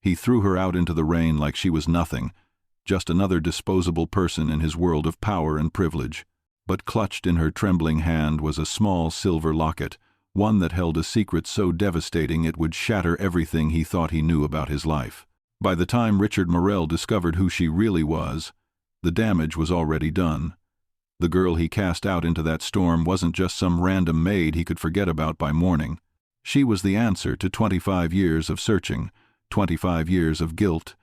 He threw her out into the rain like she was nothing, just another disposable person in his world of power and privilege. But clutched in her trembling hand was a small silver locket, one that held a secret so devastating it would shatter everything he thought he knew about his life. By the time Richard Morell discovered who she really was, the damage was already done. The girl he cast out into that storm wasn't just some random maid he could forget about by morning. She was the answer to 25 years of searching, 25 years of guilt,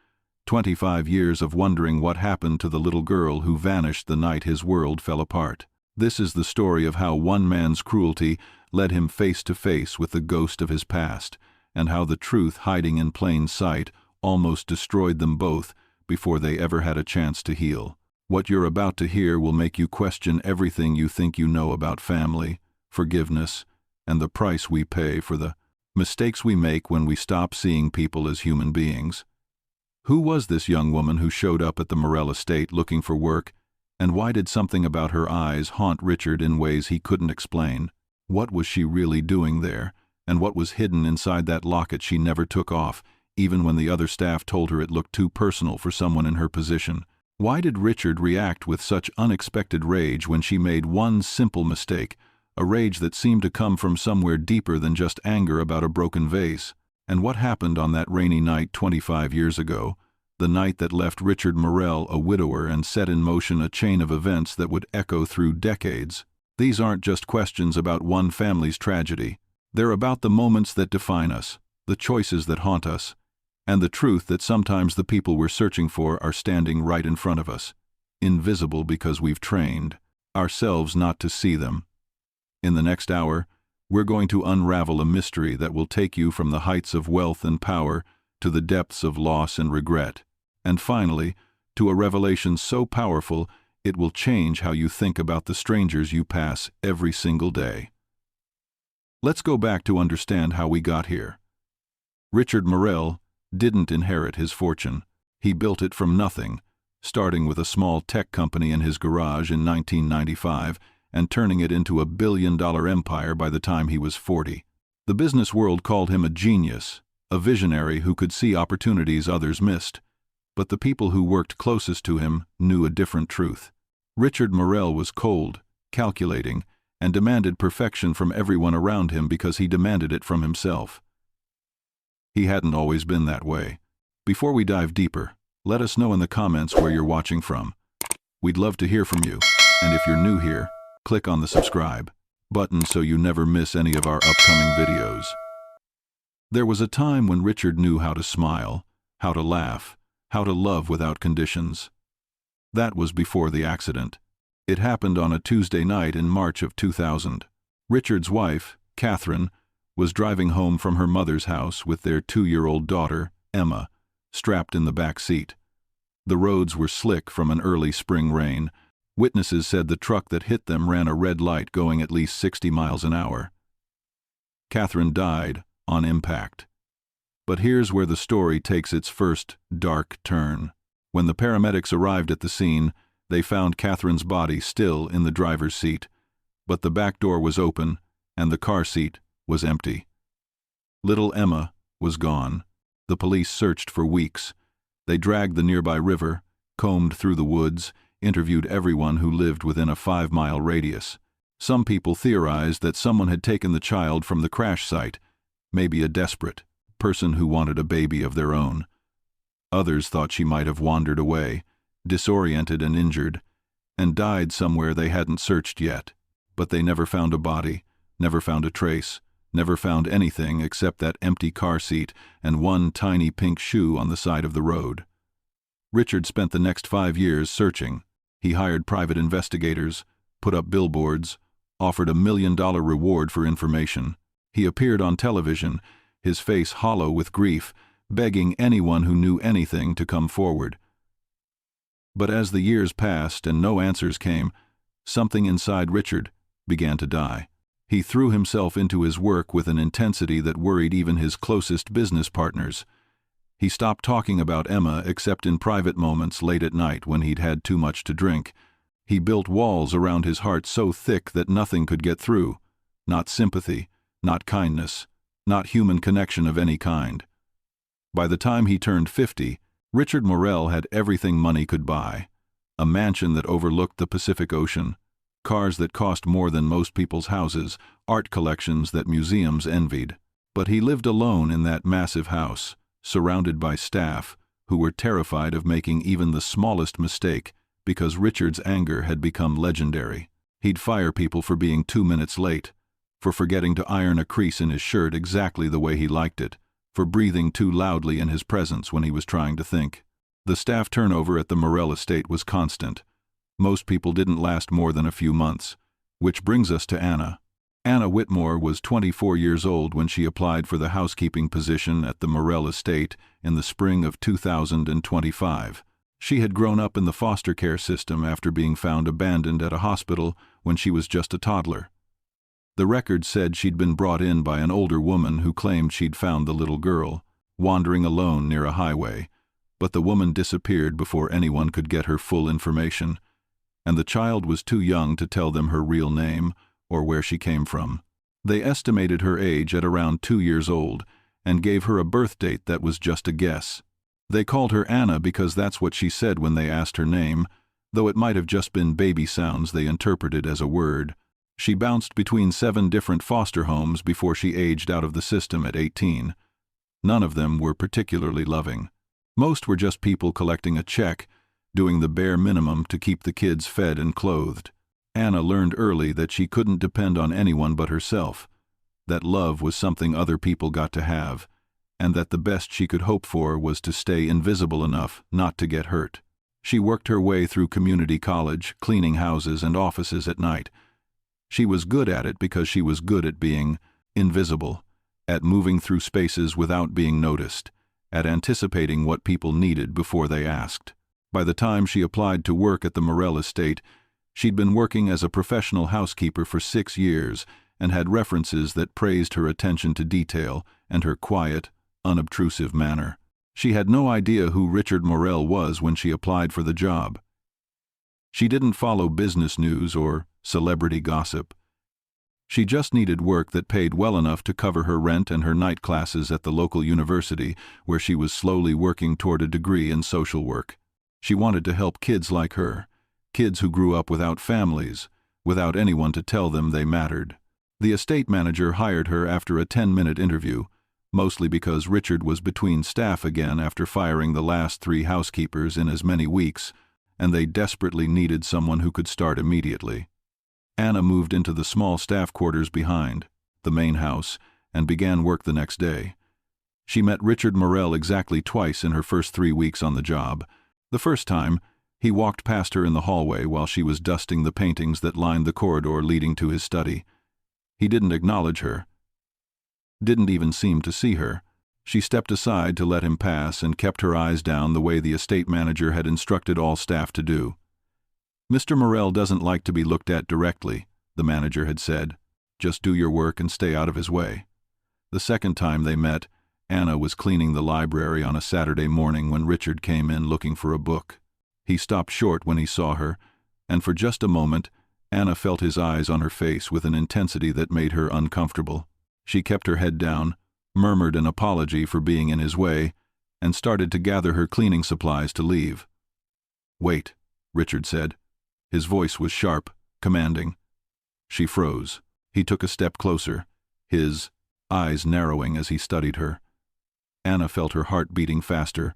25 years of wondering what happened to the little girl who vanished the night his world fell apart. This is the story of how one man's cruelty led him face to face with the ghost of his past, and how the truth hiding in plain sight almost destroyed them both before they ever had a chance to heal. What you're about to hear will make you question everything you think you know about family, forgiveness, and the price we pay for the mistakes we make when we stop seeing people as human beings. Who was this young woman who showed up at the Morell estate looking for work, and why did something about her eyes haunt Richard in ways he couldn't explain? What was she really doing there, and what was hidden inside that locket she never took off, even when the other staff told her it looked too personal for someone in her position? Why did Richard react with such unexpected rage when she made one simple mistake, a rage that seemed to come from somewhere deeper than just anger about a broken vase? And what happened on that rainy night 25 years ago, the night that left Richard Morell a widower and set in motion a chain of events that would echo through decades? These aren't just questions about one family's tragedy. They're about the moments that define us, the choices that haunt us, and the truth that sometimes the people we're searching for are standing right in front of us, invisible because we've trained ourselves not to see them. In the next hour, we're going to unravel a mystery that will take you from the heights of wealth and power to the depths of loss and regret, and finally, to a revelation so powerful it will change how you think about the strangers you pass every single day. Let's go back to understand how we got here. Richard Morell didn't inherit his fortune. He built it from nothing, starting with a small tech company in his garage in 1995 and turning it into a billion-dollar empire by the time he was 40. The business world called him a genius, a visionary who could see opportunities others missed. But the people who worked closest to him knew a different truth. Richard Morell was cold, calculating, and demanded perfection from everyone around him because he demanded it from himself. He hadn't always been that way. Before we dive deeper, let us know in the comments where you're watching from. We'd love to hear from you, and if you're new here, click on the subscribe button so you never miss any of our upcoming videos. There was a time when Richard knew how to smile, how to laugh, how to love without conditions. That was before the accident. It happened on a Tuesday night in March of 2000. Richard's wife, Catherine, was driving home from her mother's house with their 2-year-old daughter, Emma, strapped in the back seat. The roads were slick from an early spring rain. Witnesses said the truck that hit them ran a red light going at least 60 miles an hour. Catherine died on impact. But here's where the story takes its first dark turn. When the paramedics arrived at the scene, they found Catherine's body still in the driver's seat, but the back door was open and the car seat was empty. Little Emma was gone. The police searched for weeks. They dragged the nearby river, combed through the woods, interviewed everyone who lived within a 5-mile radius. Some people theorized that someone had taken the child from the crash site, maybe a desperate person who wanted a baby of their own. Others thought she might have wandered away, disoriented and injured, and died somewhere they hadn't searched yet. But they never found a body, never found a trace, never found anything except that empty car seat and one tiny pink shoe on the side of the road. Richard spent the next 5 years searching. He hired private investigators, put up billboards, offered $1 million reward for information. He appeared on television, his face hollow with grief, begging anyone who knew anything to come forward. But as the years passed and no answers came, something inside Richard began to die. He threw himself into his work with an intensity that worried even his closest business partners. He stopped talking about Emma except in private moments late at night when he'd had too much to drink. He built walls around his heart so thick that nothing could get through. Not sympathy, not kindness, not human connection of any kind. By the time he turned 50, Richard Morel had everything money could buy. A mansion that overlooked the Pacific Ocean, cars that cost more than most people's houses, art collections that museums envied. But he lived alone in that massive house, surrounded by staff who were terrified of making even the smallest mistake because Richard's anger had become legendary. He'd fire people for being 2 minutes late, for forgetting to iron a crease in his shirt exactly the way he liked it, for breathing too loudly in his presence when he was trying to think. The staff turnover at the Morel estate was constant. Most people didn't last more than a few months. Which brings us to Anna. Anna Whitmore was 24 years old when she applied for the housekeeping position at the Morel estate in the spring of 2025. She had grown up in the foster care system after being found abandoned at a hospital when she was just a toddler. The record said she'd been brought in by an older woman who claimed she'd found the little girl, wandering alone near a highway, but the woman disappeared before anyone could get her full information, and the child was too young to tell them her real name or where she came from. They estimated her age at around 2 years old and gave her a birth date that was just a guess. They called her Anna because that's what she said when they asked her name, though it might have just been baby sounds they interpreted as a word. She bounced between 7 different foster homes before she aged out of the system at 18. None of them were particularly loving. Most were just people collecting a check, doing the bare minimum to keep the kids fed and clothed. Anna learned early that she couldn't depend on anyone but herself, that love was something other people got to have, and that the best she could hope for was to stay invisible enough not to get hurt. She worked her way through community college, cleaning houses and offices at night. She was good at it because she was good at being invisible, at moving through spaces without being noticed, at anticipating what people needed before they asked. By the time she applied to work at the Morel estate, she'd been working as a professional housekeeper for 6 years and had references that praised her attention to detail and her quiet, unobtrusive manner. She had no idea who Richard Morel was when she applied for the job. She didn't follow business news or celebrity gossip. She just needed work that paid well enough to cover her rent and her night classes at the local university, where she was slowly working toward a degree in social work. She wanted to help kids like her, kids who grew up without families, without anyone to tell them they mattered. The estate manager hired her after a 10-minute interview, mostly because Richard was between staff again after firing the last 3 housekeepers in as many weeks, and they desperately needed someone who could start immediately. Anna moved into the small staff quarters behind, the main house, and began work the next day. She met Richard Morel exactly twice in her first 3 weeks on the job. The first time, he walked past her in the hallway while she was dusting the paintings that lined the corridor leading to his study. He didn't acknowledge her, didn't even seem to see her. She stepped aside to let him pass and kept her eyes down the way the estate manager had instructed all staff to do. "Mr. Morel doesn't like to be looked at directly," the manager had said. "Just do your work and stay out of his way." The second time they met, Anna was cleaning the library on a Saturday morning when Richard came in looking for a book. He stopped short when he saw her, and for just a moment, Anna felt his eyes on her face with an intensity that made her uncomfortable. She kept her head down, murmured an apology for being in his way, and started to gather her cleaning supplies to leave. "Wait," Richard said. His voice was sharp, commanding. She froze. He took a step closer, his eyes narrowing as he studied her. Anna felt her heart beating faster,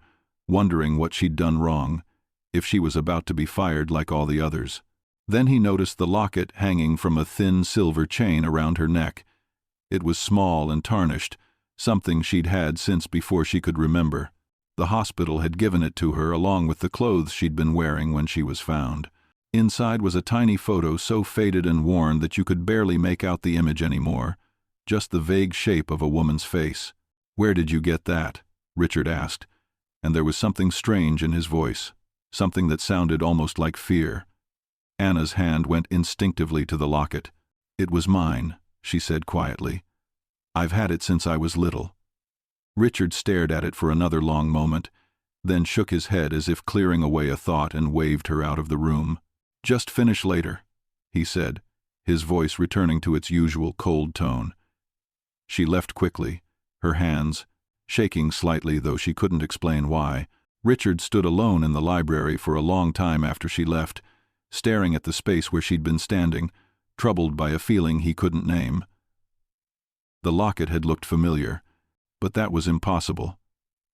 wondering what she'd done wrong, if she was about to be fired like all the others. Then he noticed the locket hanging from a thin silver chain around her neck. It was small and tarnished, something she'd had since before she could remember. The hospital had given it to her along with the clothes she'd been wearing when she was found. Inside was a tiny photo so faded and worn that you could barely make out the image anymore, just the vague shape of a woman's face. "Where did you get that?" Richard asked, and there was something strange in his voice, something that sounded almost like fear. Anna's hand went instinctively to the locket. "It was mine," she said quietly. "I've had it since I was little." Richard stared at it for another long moment, then shook his head as if clearing away a thought and waved her out of the room. "Just finish later," he said, his voice returning to its usual cold tone. She left quickly, her hands shaking slightly, though she couldn't explain why. Richard stood alone in the library for a long time after she left, staring at the space where she'd been standing, troubled by a feeling he couldn't name. The locket had looked familiar, but that was impossible.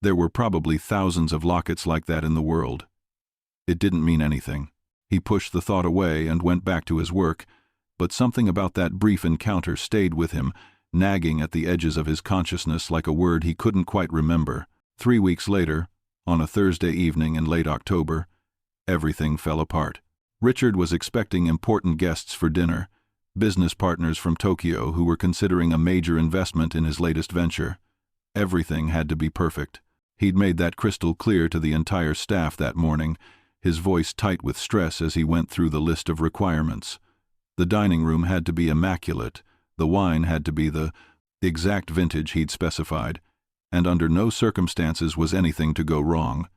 There were probably thousands of lockets like that in the world. It didn't mean anything. He pushed the thought away and went back to his work, but something about that brief encounter stayed with him, nagging at the edges of his consciousness like a word he couldn't quite remember. 3 weeks later, on a Thursday evening in late October, everything fell apart. Richard was expecting important guests for dinner, business partners from Tokyo who were considering a major investment in his latest venture. Everything had to be perfect. He'd made that crystal clear to the entire staff that morning, his voice tight with stress as he went through the list of requirements. The dining room had to be immaculate, the wine had to be the exact vintage he'd specified, and under no circumstances was anything to go wrong.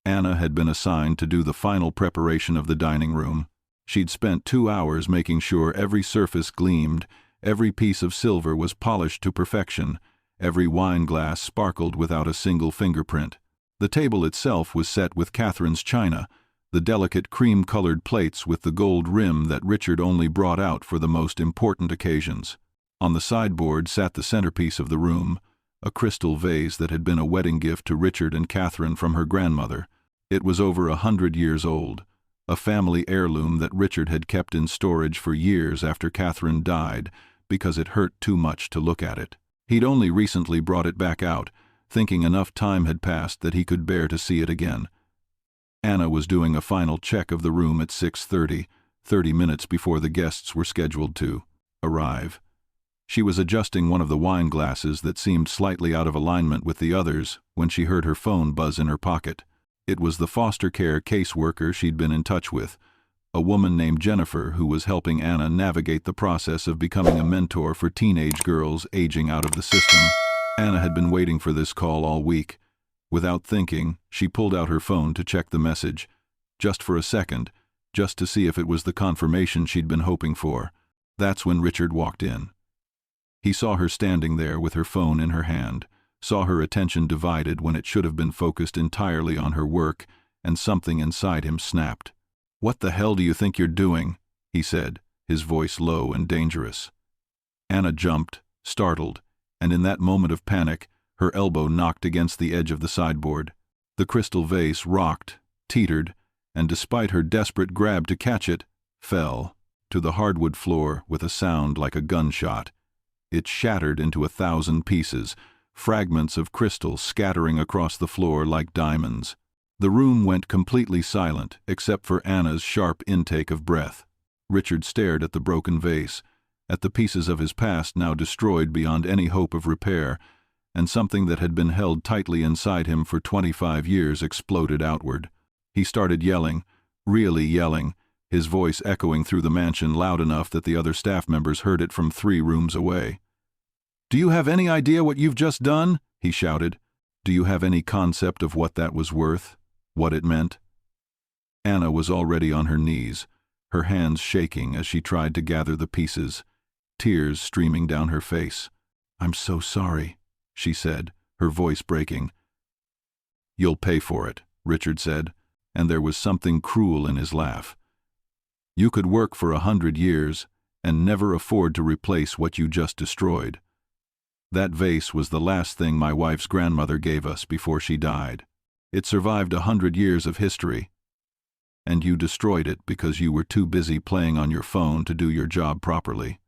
Anna had been assigned to do the final preparation of the dining room. She'd spent 2 hours making sure every surface gleamed, every piece of silver was polished to perfection, every wine glass sparkled without a single fingerprint. The table itself was set with Catherine's china, the delicate cream-colored plates with the gold rim that Richard only brought out for the most important occasions. On the sideboard sat the centerpiece of the room, a crystal vase that had been a wedding gift to Richard and Catherine from her grandmother. It was over 100 years old, a family heirloom that Richard had kept in storage for years after Catherine died because it hurt too much to look at it. He'd only recently brought it back out, thinking enough time had passed that he could bear to see it again. Anna was doing a final check of the room at 6:30, 30 minutes before the guests were scheduled to arrive. She was adjusting one of the wine glasses that seemed slightly out of alignment with the others when she heard her phone buzz in her pocket. It was the foster care caseworker she'd been in touch with, a woman named Jennifer who was helping Anna navigate the process of becoming a mentor for teenage girls aging out of the system. Anna had been waiting for this call all week. Without thinking, she pulled out her phone to check the message, just for a second, just to see if it was the confirmation she'd been hoping for. That's when Richard walked in. He saw her standing there with her phone in her hand, saw her attention divided when it should have been focused entirely on her work, and something inside him snapped. "What the hell do you think you're doing?" he said, his voice low and dangerous. Anna jumped, startled, and in that moment of panic, her elbow knocked against the edge of the sideboard. The crystal vase rocked, teetered, and despite her desperate grab to catch it, fell to the hardwood floor with a sound like a gunshot. It shattered into 1,000 pieces, fragments of crystal scattering across the floor like diamonds. The room went completely silent, except for Anna's sharp intake of breath. Richard stared at the broken vase, at the pieces of his past now destroyed beyond any hope of repair, and something that had been held tightly inside him for 25 years exploded outward. He started yelling, really yelling, his voice echoing through the mansion loud enough that the other staff members heard it from 3 rooms away. "Do you have any idea what you've just done?" he shouted. "Do you have any concept of what that was worth? What it meant?" Anna was already on her knees, her hands shaking as she tried to gather the pieces, tears streaming down her face. "I'm so sorry," she said, her voice breaking. "You'll pay for it," Richard said, and there was something cruel in his laugh. "You could work for 100 years and never afford to replace what you just destroyed. That vase was the last thing my wife's grandmother gave us before she died. It survived 100 years of history, and you destroyed it because you were too busy playing on your phone to do your job properly."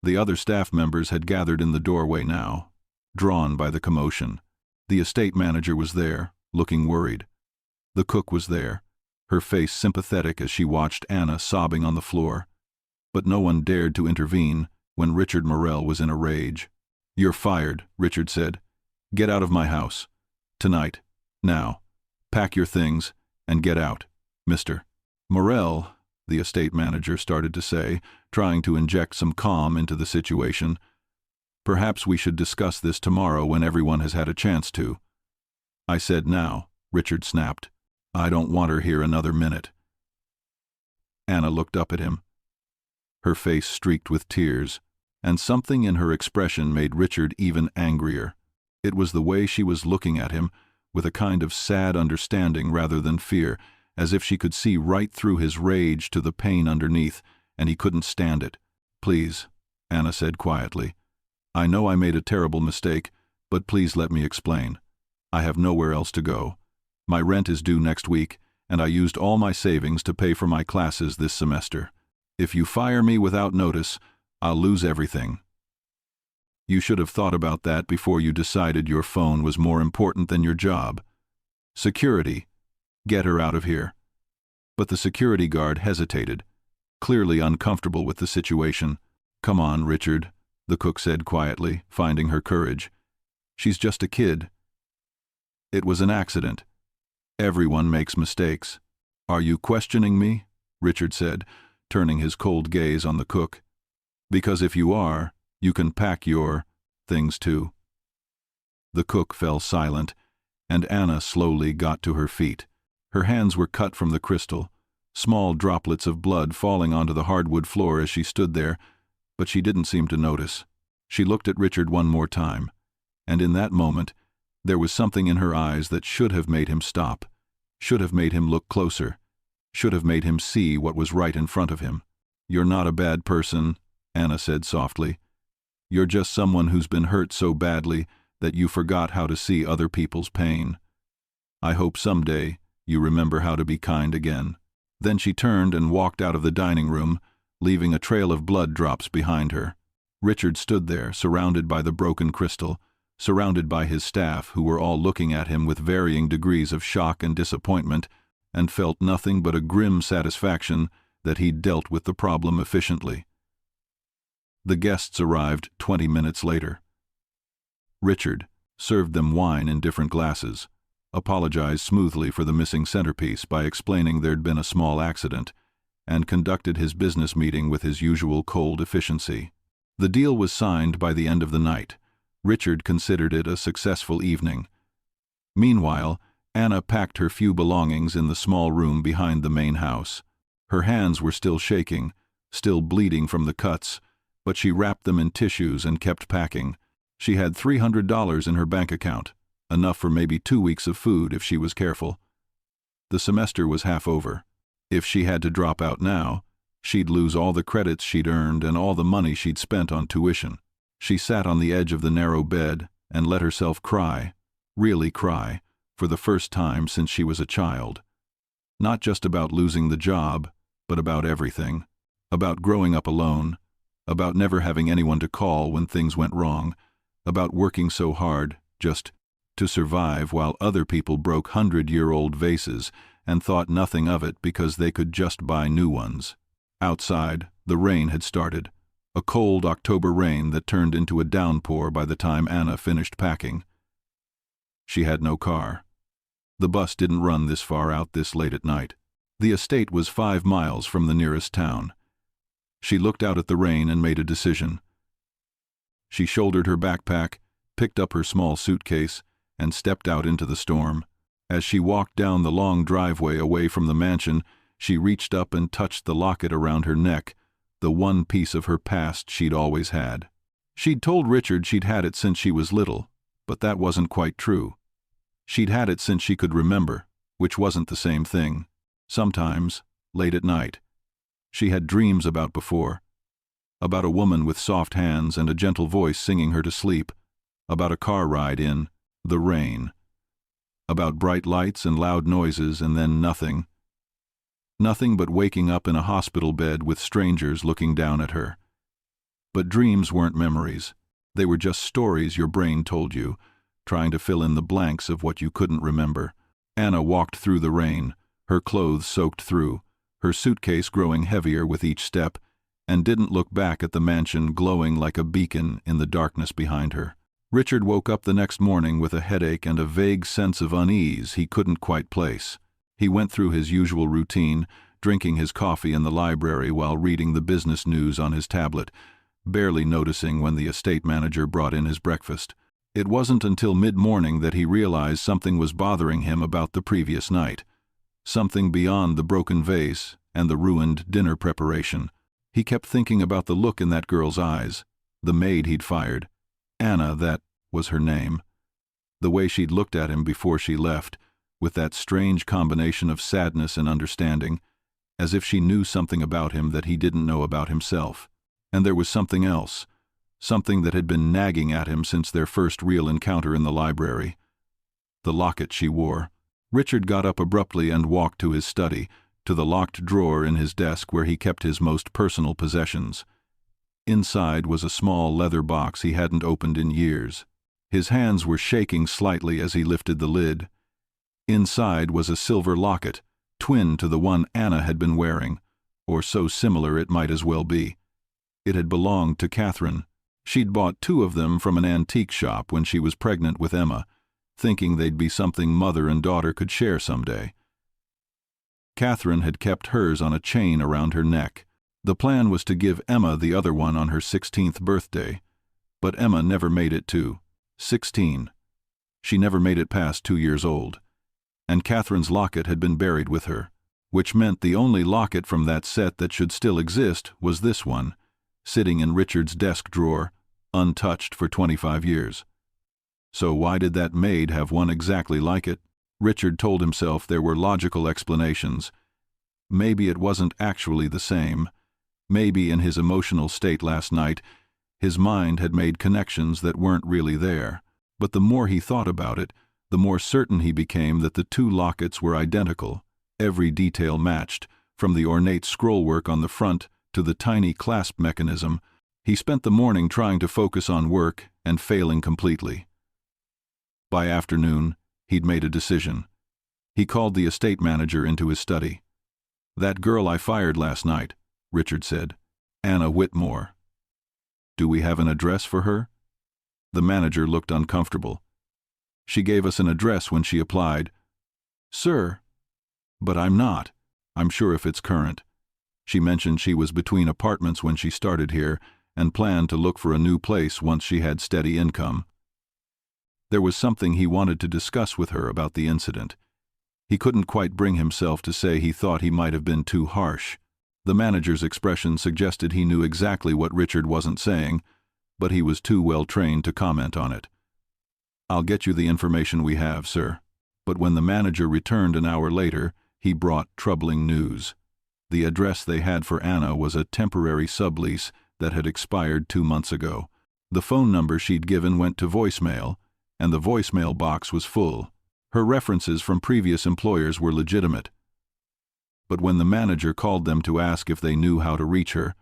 The other staff members had gathered in the doorway now, drawn by the commotion. The estate manager was there, looking worried. The cook was there, her face sympathetic as she watched Anna sobbing on the floor. But no one dared to intervene when Richard Morell was in a rage. "You're fired," Richard said. "Get out of my house. Tonight. Now. Pack your things and get out, Mr. Morell," the estate manager started to say, trying to inject some calm into the situation. "Perhaps we should discuss this tomorrow when everyone has had a chance to." "I said now," Richard snapped. "I don't want her here another minute." Anna looked up at him, her face streaked with tears, and something in her expression made Richard even angrier. It was the way she was looking at him, with a kind of sad understanding rather than fear, as if she could see right through his rage to the pain underneath, and he couldn't stand it. "Please," Anna said quietly. "I know I made a terrible mistake, but please let me explain. I have nowhere else to go. My rent is due next week, and I used all my savings to pay for my classes this semester. If you fire me without notice, I'll lose everything. You should have thought about that before you decided your phone was more important than your job. Security. Get her out of here." But the security guard hesitated, clearly uncomfortable with the situation. "Come on, Richard," the cook said quietly, finding her courage. "She's just a kid. It was an accident. Everyone makes mistakes." "Are you questioning me?" Richard said, turning his cold gaze on the cook. "Because if you are, you can pack your things too." The cook fell silent, and Anna slowly got to her feet. Her hands were cut from the crystal, small droplets of blood falling onto the hardwood floor as she stood there, but she didn't seem to notice. She looked at Richard one more time, and in that moment, there was something in her eyes that should have made him stop, should have made him look closer, should have made him see what was right in front of him. "You're not a bad person," Anna said softly. "You're just someone who's been hurt so badly that you forgot how to see other people's pain. I hope someday you remember how to be kind again." Then she turned and walked out of the dining room, leaving a trail of blood drops behind her. Richard stood there, surrounded by the broken crystal, surrounded by his staff, who were all looking at him with varying degrees of shock and disappointment, and felt nothing but a grim satisfaction that he'd dealt with the problem efficiently. The guests arrived 20 minutes later. Richard served them wine in different glasses, apologized smoothly for the missing centerpiece by explaining there'd been a small accident, and conducted his business meeting with his usual cold efficiency. The deal was signed by the end of the night. Richard considered it a successful evening. Meanwhile, Anna packed her few belongings in the small room behind the main house. Her hands were still shaking, still bleeding from the cuts, but she wrapped them in tissues and kept packing. She had $300 in her bank account, enough for maybe 2 weeks of food if she was careful. The semester was half over. If she had to drop out now, she'd lose all the credits she'd earned and all the money she'd spent on tuition. She sat on the edge of the narrow bed and let herself cry, really cry, for the first time since she was a child. Not just about losing the job, but about everything. About growing up alone, about never having anyone to call when things went wrong, about working so hard just to survive while other people broke 100-year-old vases and thought nothing of it because they could just buy new ones. Outside, the rain had started, a cold October rain that turned into a downpour by the time Anna finished packing. She had no car. The bus didn't run this far out this late at night. The estate was 5 miles from the nearest town. She looked out at the rain and made a decision. She shouldered her backpack, picked up her small suitcase, and stepped out into the storm. As she walked down the long driveway away from the mansion, she reached up and touched the locket around her neck, the one piece of her past she'd always had. She'd told Richard she'd had it since she was little, but that wasn't quite true. She'd had it since she could remember, which wasn't the same thing. Sometimes, late at night, she had dreams about before. About a woman with soft hands and a gentle voice singing her to sleep. About a car ride in the rain. About bright lights and loud noises and then nothing. Nothing but waking up in a hospital bed with strangers looking down at her. But dreams weren't memories. They were just stories your brain told you, trying to fill in the blanks of what you couldn't remember. Anna walked through the rain, her clothes soaked through, her suitcase growing heavier with each step, and didn't look back at the mansion glowing like a beacon in the darkness behind her. Richard woke up the next morning with a headache and a vague sense of unease he couldn't quite place. He went through his usual routine, drinking his coffee in the library while reading the business news on his tablet, barely noticing when the estate manager brought in his breakfast. It wasn't until mid-morning that he realized something was bothering him about the previous night. Something beyond the broken vase and the ruined dinner preparation. He kept thinking about the look in that girl's eyes, the maid he'd fired. Anna, that was her name. The way she'd looked at him before she left, with that strange combination of sadness and understanding, as if she knew something about him that he didn't know about himself. And there was something else, something that had been nagging at him since their first real encounter in the library. The locket she wore. Richard got up abruptly and walked to his study, to the locked drawer in his desk where he kept his most personal possessions. Inside was a small leather box he hadn't opened in years. His hands were shaking slightly as he lifted the lid. Inside was a silver locket, twin to the one Anna had been wearing, or so similar it might as well be. It had belonged to Catherine. She'd bought 2 of them from an antique shop when she was pregnant with Emma, thinking they'd be something mother and daughter could share someday. Catherine had kept hers on a chain around her neck. The plan was to give Emma the other one on her 16th birthday, but Emma never made it to 16. She never made it past 2 years old, and Catherine's locket had been buried with her, which meant the only locket from that set that should still exist was this one, sitting in Richard's desk drawer, untouched for 25 years. So why did that maid have one exactly like it? Richard told himself there were logical explanations. Maybe it wasn't actually the same. Maybe in his emotional state last night, his mind had made connections that weren't really there. But the more he thought about it, the more certain he became that the 2 lockets were identical. Every detail matched, from the ornate scrollwork on the front to the tiny clasp mechanism. He spent the morning trying to focus on work and failing completely. By afternoon, he'd made a decision. He called the estate manager into his study. "That girl I fired last night," Richard said. "Anna Whitmore. Do we have an address for her?" The manager looked uncomfortable. "She gave us an address when she applied." "Sir." "But I'm not. I'm sure if it's current. She mentioned she was between apartments when she started here and planned to look for a new place once she had steady income." There was something he wanted to discuss with her about the incident. He couldn't quite bring himself to say he thought he might have been too harsh. The manager's expression suggested he knew exactly what Richard wasn't saying, but he was too well trained to comment on it. "I'll get you the information we have, sir." But when the manager returned an hour later, he brought troubling news. The address they had for Anna was a temporary sublease that had expired 2 months ago. The phone number she'd given went to voicemail, and the voicemail box was full. Her references from previous employers were legitimate. But when the manager called them to ask if they knew how to reach her,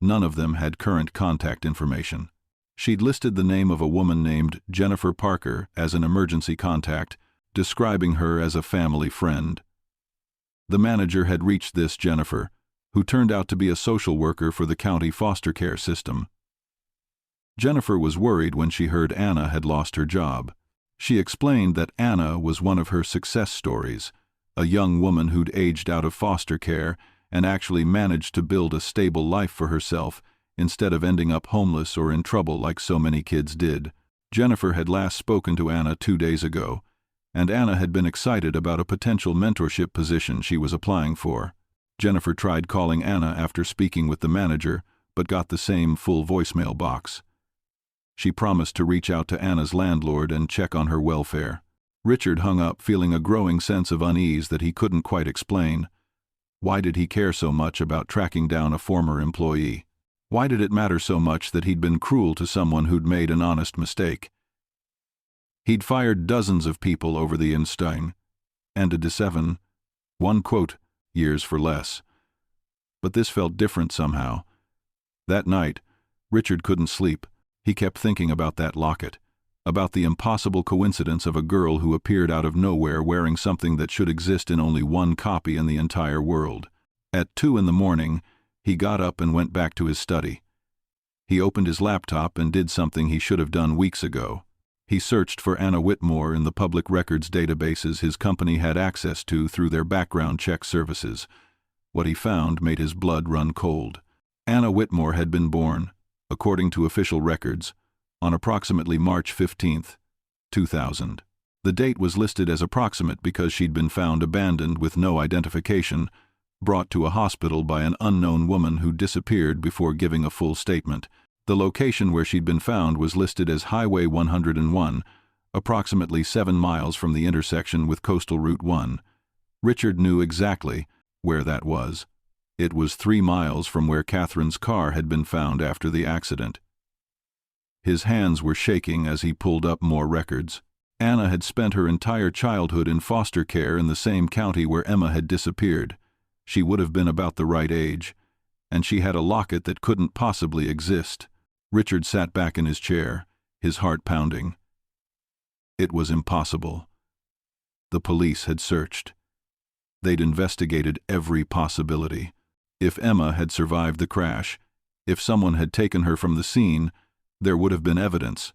none of them had current contact information. She'd listed the name of a woman named Jennifer Parker as an emergency contact, describing her as a family friend. The manager had reached this Jennifer, who turned out to be a social worker for the county foster care system. Jennifer was worried when she heard Anna had lost her job. She explained that Anna was one of her success stories, a young woman who'd aged out of foster care and actually managed to build a stable life for herself instead of ending up homeless or in trouble like so many kids did. Jennifer had last spoken to Anna 2 days ago, and Anna had been excited about a potential mentorship position she was applying for. Jennifer tried calling Anna after speaking with the manager, but got the same full voicemail box. She promised to reach out to Anna's landlord and check on her welfare. Richard hung up feeling a growing sense of unease that he couldn't quite explain. Why did he care so much about tracking down a former employee? Why did it matter so much that he'd been cruel to someone who'd made an honest mistake? He'd fired dozens of people over the Einstein, and a 7, years for less. But this felt different somehow. That night, Richard couldn't sleep. He kept thinking about that locket, about the impossible coincidence of a girl who appeared out of nowhere wearing something that should exist in only one copy in the entire world. At 2 in the morning, he got up and went back to his study. He opened his laptop and did something he should have done weeks ago. He searched for Anna Whitmore in the public records databases his company had access to through their background check services. What he found made his blood run cold. Anna Whitmore had been born, according to official records, on approximately March 15, 2000. The date was listed as approximate because she'd been found abandoned with no identification, brought to a hospital by an unknown woman who disappeared before giving a full statement. The location where she'd been found was listed as Highway 101, approximately 7 miles from the intersection with Coastal Route 1. Richard knew exactly where that was. It was 3 miles from where Catherine's car had been found after the accident. His hands were shaking as he pulled up more records. Anna had spent her entire childhood in foster care in the same county where Emma had disappeared. She would have been about the right age, and she had a locket that couldn't possibly exist. Richard sat back in his chair, his heart pounding. It was impossible. The police had searched. They'd investigated every possibility. If Emma had survived the crash, if someone had taken her from the scene, there would have been evidence.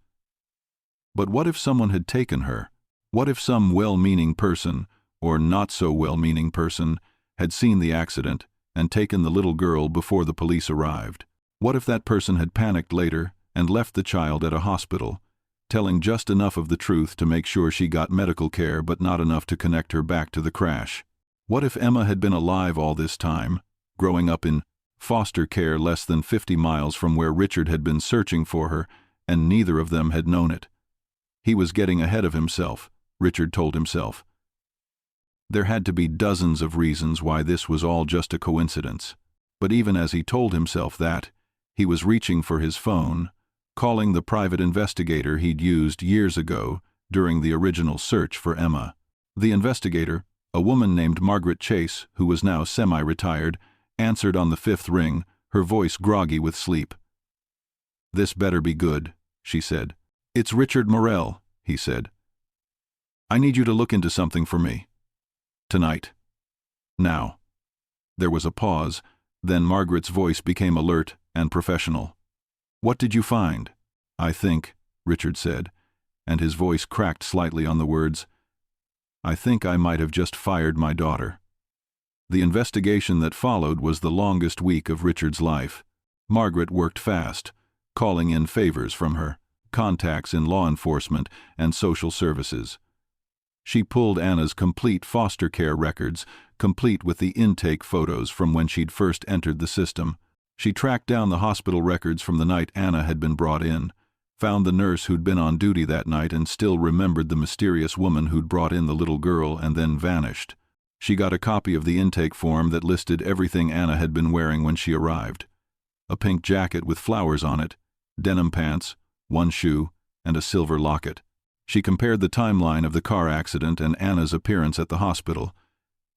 But what if someone had taken her? What if some well-meaning person, or not-so-well-meaning person, had seen the accident and taken the little girl before the police arrived? What if that person had panicked later and left the child at a hospital, telling just enough of the truth to make sure she got medical care but not enough to connect her back to the crash? What if Emma had been alive all this time, growing up in foster care less than 50 miles from where Richard had been searching for her, and neither of them had known it? He was getting ahead of himself, Richard told himself. There had to be dozens of reasons why this was all just a coincidence. But even as he told himself that, he was reaching for his phone, calling the private investigator he'd used years ago during the original search for Emma. The investigator, a woman named Margaret Chase, who was now semi-retired, answered on the 5th ring, her voice groggy with sleep. "This better be good," she said. "It's Richard Morell," he said. "I need you to look into something for me. Tonight. Now." There was a pause, then Margaret's voice became alert and professional. "What did you find?" "I think," Richard said, and his voice cracked slightly on the words, "I think I might have just fired my daughter." The investigation that followed was the longest week of Richard's life. Margaret worked fast, calling in favors from her contacts in law enforcement and social services. She pulled Anna's complete foster care records, complete with the intake photos from when she'd first entered the system. She tracked down the hospital records from the night Anna had been brought in, found the nurse who'd been on duty that night and still remembered the mysterious woman who'd brought in the little girl and then vanished. She got a copy of the intake form that listed everything Anna had been wearing when she arrived. A pink jacket with flowers on it, denim pants, 1 shoe, and a silver locket. She compared the timeline of the car accident and Anna's appearance at the hospital.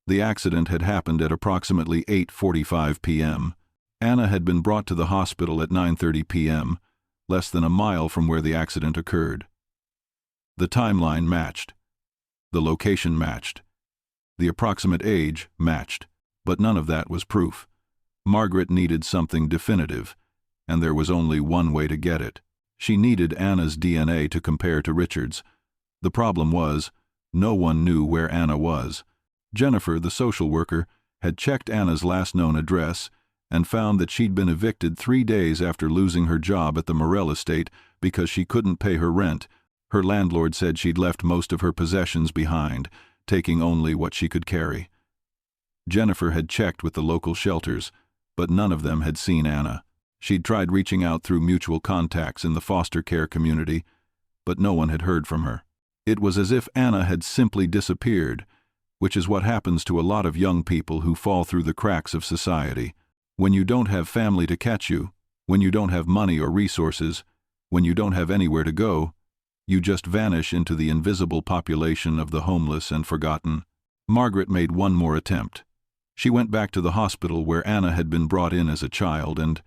The accident had happened at approximately 8:45 p.m. Anna had been brought to the hospital at 9:30 p.m., less than a mile from where the accident occurred. The timeline matched. The location matched. The approximate age matched, but none of that was proof. Margaret needed something definitive, and there was only one way to get it. She needed Anna's DNA to compare to Richard's. The problem was, no one knew where Anna was. Jennifer, the social worker, had checked Anna's last known address and found that she'd been evicted 3 days after losing her job at the Morell estate because she couldn't pay her rent. Her landlord said she'd left most of her possessions behind, taking only what she could carry. Jennifer had checked with the local shelters, but none of them had seen Anna. She'd tried reaching out through mutual contacts in the foster care community, but no one had heard from her. It was as if Anna had simply disappeared, which is what happens to a lot of young people who fall through the cracks of society. When you don't have family to catch you, when you don't have money or resources, when you don't have anywhere to go, you just vanish into the invisible population of the homeless and forgotten. Margaret made one more attempt. She went back to the hospital where Anna had been brought in as a child and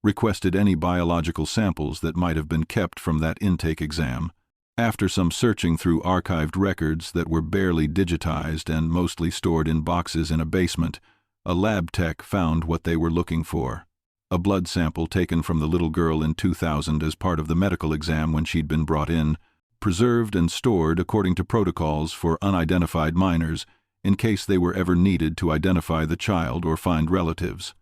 requested any biological samples that might have been kept from that intake exam. After some searching through archived records that were barely digitized and mostly stored in boxes in a basement, a lab tech found what they were looking for. A blood sample taken from the little girl in 2000 as part of the medical exam when she'd been brought in, preserved and stored according to protocols for unidentified minors in case they were ever needed to identify the child or find relatives.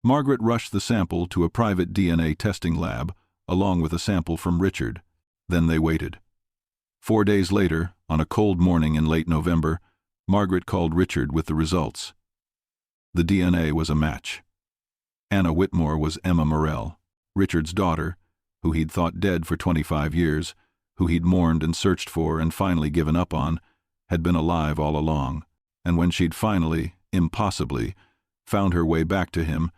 Margaret rushed the sample to a private DNA testing lab, along with a sample from Richard. Then they waited. 4 days later, on a cold morning in late November, Margaret called Richard with the results. The DNA was a match. Anna Whitmore was Emma Morell, Richard's daughter, who he'd thought dead for 25 years, who he'd mourned and searched for and finally given up on, had been alive all along. And when she'd finally, impossibly, found her way back to him,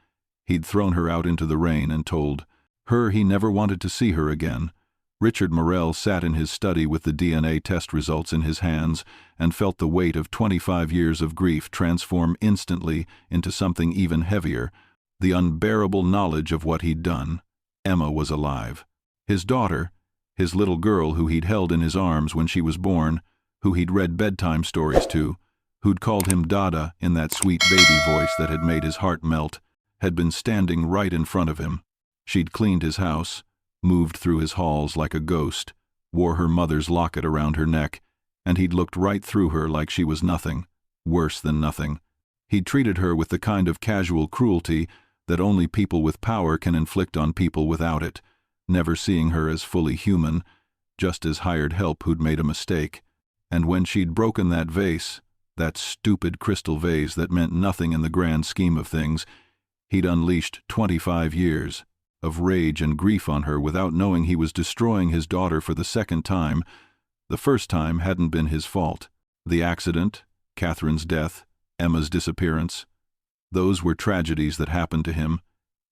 he'd thrown her out into the rain and told her he never wanted to see her again. Richard Morell sat in his study with the DNA test results in his hands and felt the weight of 25 years of grief transform instantly into something even heavier, the unbearable knowledge of what he'd done. Emma was alive. His daughter, his little girl who he'd held in his arms when she was born, who he'd read bedtime stories to, who'd called him Dada in that sweet baby voice that had made his heart melt, had been standing right in front of him. She'd cleaned his house, moved through his halls like a ghost, wore her mother's locket around her neck, and he'd looked right through her like she was nothing, worse than nothing. He'd treated her with the kind of casual cruelty that only people with power can inflict on people without it, never seeing her as fully human, just as hired help who'd made a mistake. And when she'd broken that vase, that stupid crystal vase that meant nothing in the grand scheme of things, he'd unleashed 25 years of rage and grief on her without knowing he was destroying his daughter for the second time. The first time hadn't been his fault. The accident, Catherine's death, Emma's disappearance, those were tragedies that happened to him,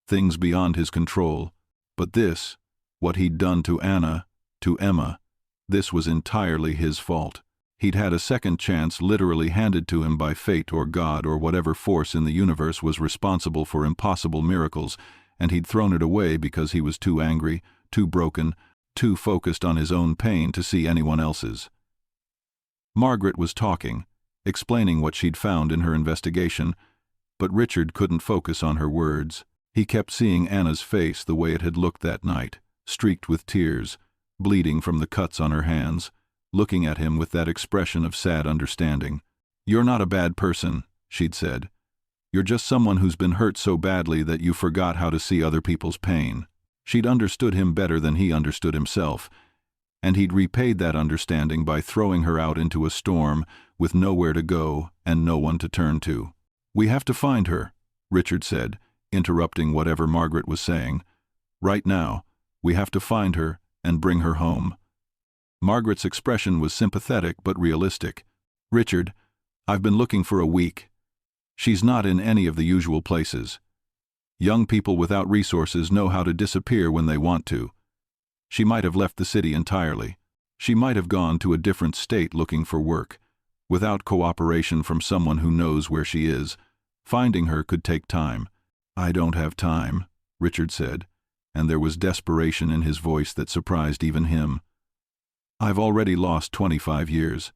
things beyond his control. But this, what he'd done to Anna, to Emma, this was entirely his fault. He'd had a second chance literally handed to him by fate or God or whatever force in the universe was responsible for impossible miracles, and he'd thrown it away because he was too angry, too broken, too focused on his own pain to see anyone else's. Margaret was talking, explaining what she'd found in her investigation, but Richard couldn't focus on her words. He kept seeing Anna's face the way it had looked that night, streaked with tears, bleeding from the cuts on her hands, looking at him with that expression of sad understanding. "You're not a bad person," she'd said. "You're just someone who's been hurt so badly that you forgot how to see other people's pain." She'd understood him better than he understood himself, and he'd repaid that understanding by throwing her out into a storm with nowhere to go and no one to turn to. "We have to find her," Richard said, interrupting whatever Margaret was saying. "Right now, we have to find her and bring her home." Margaret's expression was sympathetic but realistic. "Richard, I've been looking for a week. She's not in any of the usual places. Young people without resources know how to disappear when they want to. She might have left the city entirely. She might have gone to a different state looking for work. Without cooperation from someone who knows where she is, finding her could take time." "I don't have time," Richard said, and there was desperation in his voice that surprised even him. "I've already lost 25 years.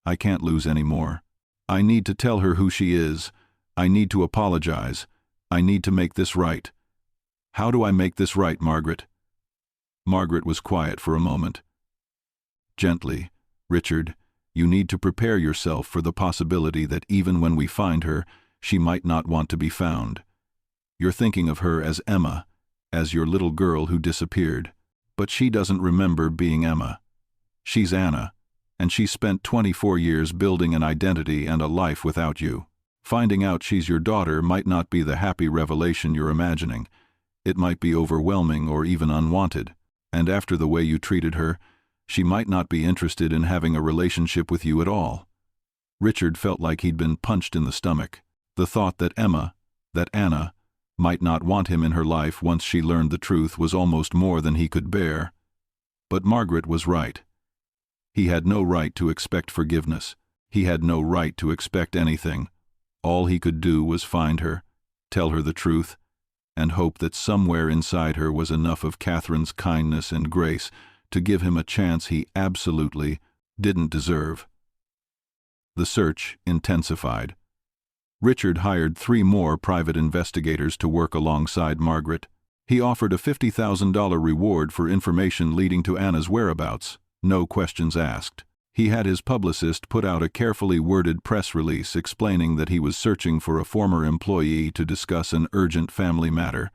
I can't lose any more. I need to tell her who she is. I need to apologize. I need to make this right. How do I make this right, Margaret?" Margaret was quiet for a moment. "Gently, Richard, you need to prepare yourself for the possibility that even when we find her, she might not want to be found. You're thinking of her as Emma, as your little girl who disappeared. But she doesn't remember being Emma. She's Anna, and she spent 24 years building an identity and a life without you. Finding out she's your daughter might not be the happy revelation you're imagining. It might be overwhelming or even unwanted. And after the way you treated her, she might not be interested in having a relationship with you at all." Richard felt like he'd been punched in the stomach. The thought that Emma, that Anna, might not want him in her life once she learned the truth was almost more than he could bear. But Margaret was right. He had no right to expect forgiveness. He had no right to expect anything. All he could do was find her, tell her the truth, and hope that somewhere inside her was enough of Catherine's kindness and grace to give him a chance he absolutely didn't deserve. The search intensified. Richard hired 3 more private investigators to work alongside Margaret. He offered a $50,000 reward for information leading to Anna's whereabouts, no questions asked. He had his publicist put out a carefully worded press release explaining that he was searching for a former employee to discuss an urgent family matter.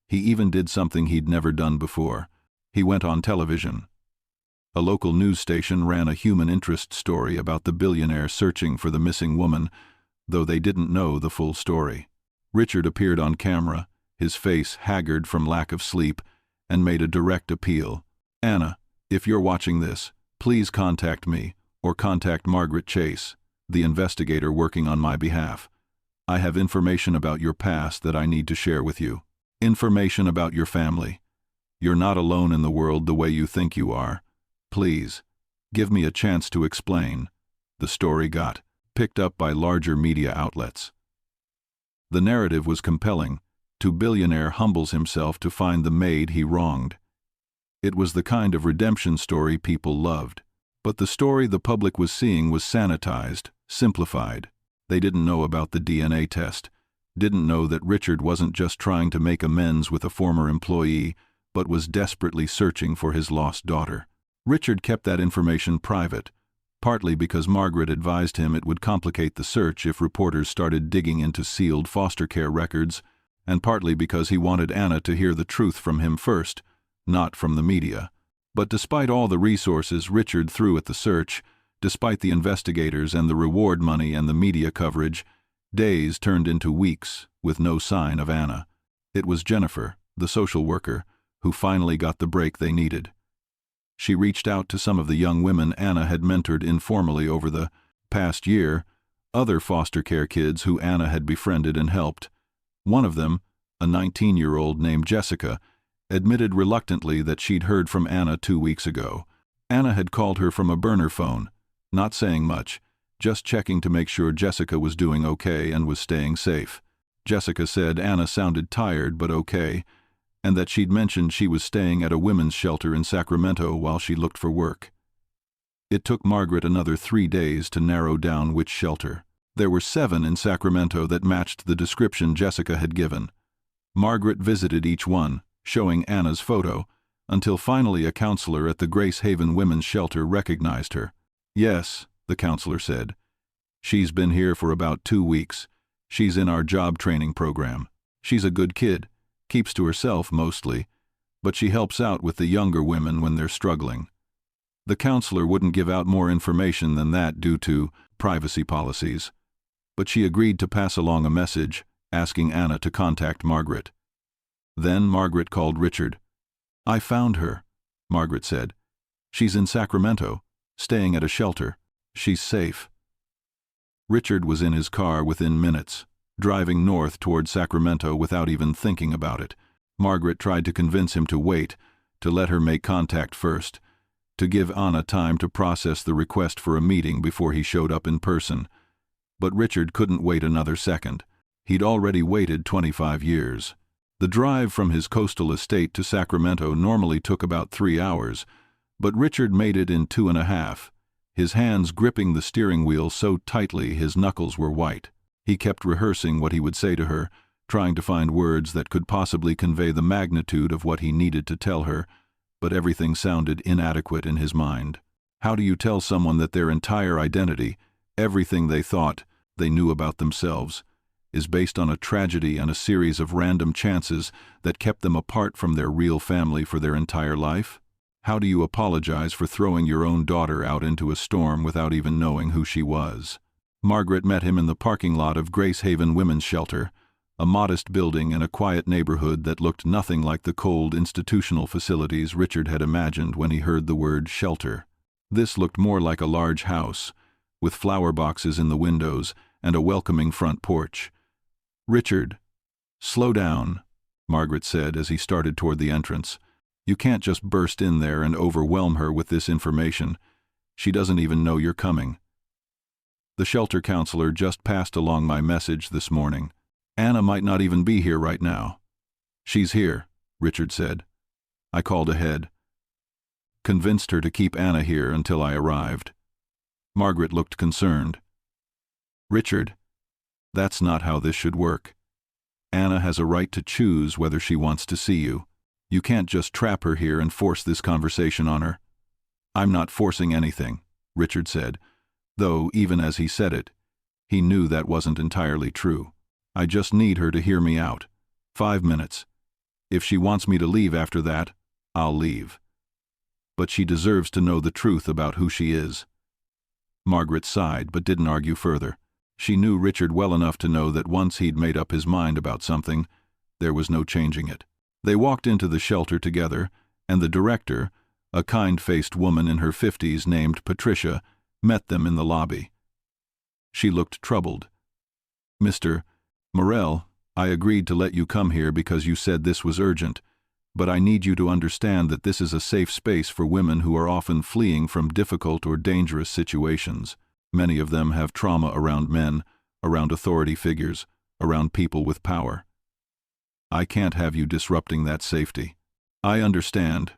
He even did something he'd never done before. He went on television. A local news station ran a human interest story about the billionaire searching for the missing woman, though they didn't know the full story. Richard appeared on camera, his face haggard from lack of sleep, and made a direct appeal. "Anna, If you're watching this, please contact me, or contact Margaret Chase, the investigator working on my behalf. I have information about your past that I need to share with you. Information about your family. You're not alone in the world the way you think you are. Please, give me a chance to explain. The story got picked up by larger media outlets. The narrative was compelling. Billionaire humbles himself to find the maid he wronged. It was the kind of redemption story people loved. But the story the public was seeing was sanitized, simplified. They didn't know about the DNA test, didn't know that Richard wasn't just trying to make amends with a former employee, but was desperately searching for his lost daughter. Richard kept that information private, partly because Margaret advised him it would complicate the search if reporters started digging into sealed foster care records, and partly because he wanted Anna to hear the truth from him first, not from the media. But despite all the resources Richard threw at the search, despite the investigators and the reward money and the media coverage, days turned into weeks with no sign of Anna. It was Jennifer, the social worker, who finally got the break they needed. She reached out to some of the young women Anna had mentored informally over the past year, other foster care kids who Anna had befriended and helped. One of them, a 19-year-old named Jessica, admitted reluctantly that she'd heard from Anna 2 weeks ago. Anna had called her from a burner phone, not saying much, just checking to make sure Jessica was doing okay and was staying safe. Jessica said Anna sounded tired but okay, and that she'd mentioned she was staying at a women's shelter in Sacramento while she looked for work. It took Margaret another 3 days to narrow down which shelter. There were 7 in Sacramento that matched the description Jessica had given. Margaret visited each one, showing Anna's photo, until finally a counselor at the Grace Haven Women's Shelter recognized her. "Yes," the counselor said. "She's been here for about 2 weeks. She's in our job training program. She's a good kid, keeps to herself mostly, but she helps out with the younger women when they're struggling." The counselor wouldn't give out more information than that due to privacy policies, but she agreed to pass along a message, asking Anna to contact Margaret. Then Margaret called Richard. "I found her," Margaret said. "She's in Sacramento, staying at a shelter. She's safe." Richard was in his car within minutes, driving north toward Sacramento without even thinking about it. Margaret tried to convince him to wait, to let her make contact first, to give Anna time to process the request for a meeting before he showed up in person. But Richard couldn't wait another second. He'd already waited 25 years. The drive from his coastal estate to Sacramento normally took about 3 hours, but Richard made it in 2.5, his hands gripping the steering wheel so tightly his knuckles were white. He kept rehearsing what he would say to her, trying to find words that could possibly convey the magnitude of what he needed to tell her, but everything sounded inadequate in his mind. How do you tell someone that their entire identity, everything they thought they knew about themselves, is based on a tragedy and a series of random chances that kept them apart from their real family for their entire life? How do you apologize for throwing your own daughter out into a storm without even knowing who she was? Margaret met him in the parking lot of Grace Haven Women's Shelter, a modest building in a quiet neighborhood that looked nothing like the cold institutional facilities Richard had imagined when he heard the word shelter. This looked more like a large house, with flower boxes in the windows and a welcoming front porch. "Richard, slow down," Margaret said as he started toward the entrance. "You can't just burst in there and overwhelm her with this information. She doesn't even know you're coming." "The shelter counselor just passed along my message this morning. Anna might not even be here right now." "She's here," Richard said. "I called ahead. Convinced her to keep Anna here until I arrived." Margaret looked concerned. "Richard, that's not how this should work. Anna has a right to choose whether she wants to see you. You can't just trap her here and force this conversation on her." "I'm not forcing anything," Richard said, though even as he said it, he knew that wasn't entirely true. "I just need her to hear me out. 5 minutes. If she wants me to leave after that, I'll leave. But she deserves to know the truth about who she is." Margaret sighed but didn't argue further. She knew Richard well enough to know that once he'd made up his mind about something, there was no changing it. They walked into the shelter together, and the director, A kind-faced woman in her 50s named Patricia met them in the lobby. She looked troubled. "Mr. Morell, I agreed to let you come here because you said this was urgent, but I need you to understand that this is a safe space for women who are often fleeing from difficult or dangerous situations. Many of them have trauma around men, around authority figures, around people with power. I can't have you disrupting that safety." "I understand,"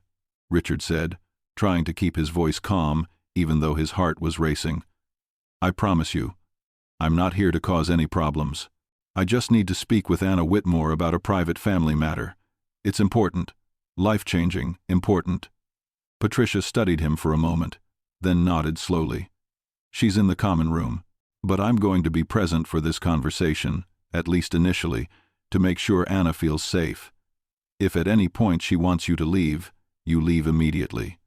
Richard said, trying to keep his voice calm even though his heart was racing. "I promise you, I'm not here to cause any problems. I just need to speak with Anna Whitmore about a private family matter. It's important, life-changing, important." Patricia studied him for a moment, then nodded slowly. "She's in the common room, but I'm going to be present for this conversation, at least initially, to make sure Anna feels safe. If at any point she wants you to leave, you leave immediately."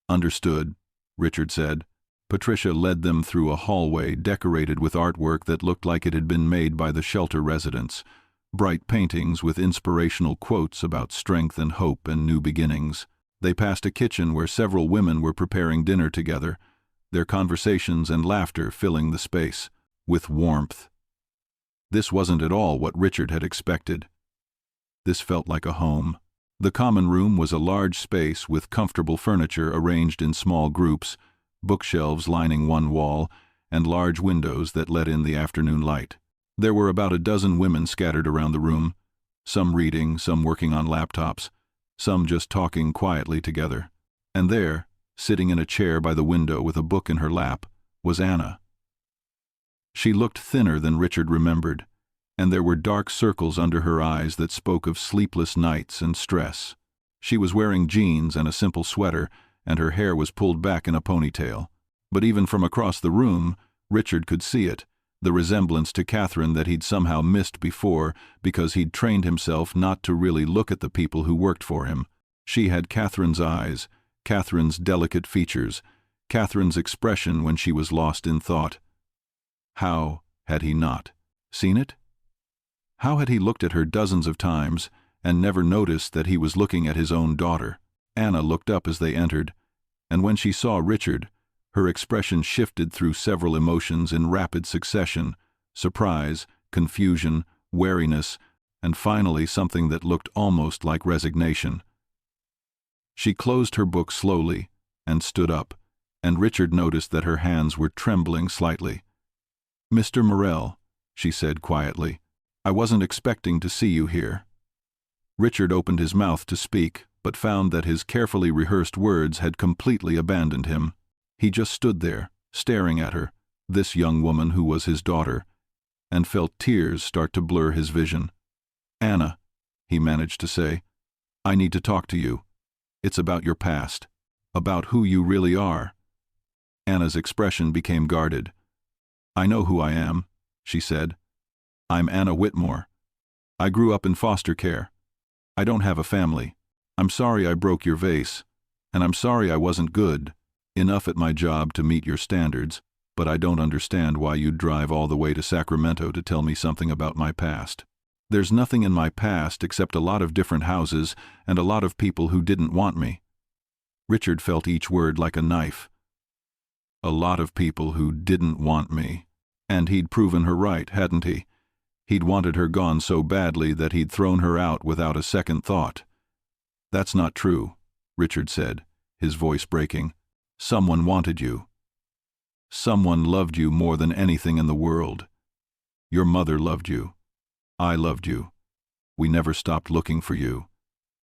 "Understood," Richard said. Patricia led them through a hallway decorated with artwork that looked like it had been made by the shelter residents, bright paintings with inspirational quotes about strength and hope and new beginnings. They passed a kitchen where several women were preparing dinner together, their conversations and laughter filling the space, with warmth. This wasn't at all what Richard had expected. This felt like a home. The common room was a large space with comfortable furniture arranged in small groups, bookshelves lining one wall, and large windows that let in the afternoon light. There were about a dozen women scattered around the room, some reading, some working on laptops, some just talking quietly together. And there, sitting in a chair by the window with a book in her lap, was Anna. She looked thinner than Richard remembered, and there were dark circles under her eyes that spoke of sleepless nights and stress. She was wearing jeans and a simple sweater, and her hair was pulled back in a ponytail. But even from across the room, Richard could see it, the resemblance to Catherine that he'd somehow missed before because he'd trained himself not to really look at the people who worked for him. She had Catherine's eyes, Catherine's delicate features, Catherine's expression when she was lost in thought. How had he not seen it? How had he looked at her dozens of times and never noticed that he was looking at his own daughter? Anna looked up as they entered, and when she saw Richard, her expression shifted through several emotions in rapid succession: surprise, confusion, wariness, and finally something that looked almost like resignation. She closed her book slowly and stood up, and Richard noticed that her hands were trembling slightly. "Mr. Morell," she said quietly, "I wasn't expecting to see you here." Richard opened his mouth to speak, but found that his carefully rehearsed words had completely abandoned him. He just stood there, staring at her, this young woman who was his daughter, and felt tears start to blur his vision. "Anna," he managed to say, "I need to talk to you. It's about your past, about who you really are." Anna's expression became guarded. "I know who I am," she said. "I'm Anna Whitmore. I grew up in foster care. I don't have a family. I'm sorry I broke your vase, and I'm sorry I wasn't good enough at my job to meet your standards, but I don't understand why you'd drive all the way to Sacramento to tell me something about my past. There's nothing in my past except a lot of different houses and a lot of people who didn't want me." Richard felt each word like a knife. A lot of people who didn't want me. And he'd proven her right, hadn't he? He'd wanted her gone so badly that he'd thrown her out without a second thought. "That's not true," Richard said, his voice breaking. "Someone wanted you. Someone loved you more than anything in the world. Your mother loved you. I loved you. We never stopped looking for you."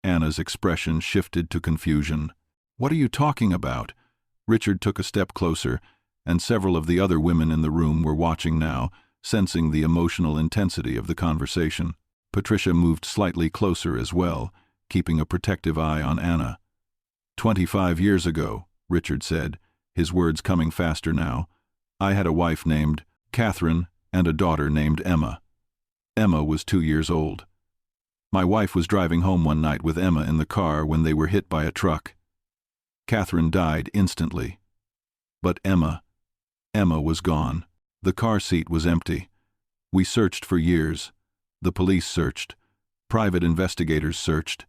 Anna's expression shifted to confusion. "What are you talking about?" Richard took a step closer, and several of the other women in the room were watching now, sensing the emotional intensity of the conversation. Patricia moved slightly closer as well, keeping a protective eye on Anna. 25 years ago, Richard said, his words coming faster now, "I had a wife named Catherine and a daughter named Emma. Emma was 2 years old. My wife was driving home one night with Emma in the car when they were hit by a truck. Catherine died instantly. But Emma was gone. The car seat was empty. We searched for years. The police searched. Private investigators searched.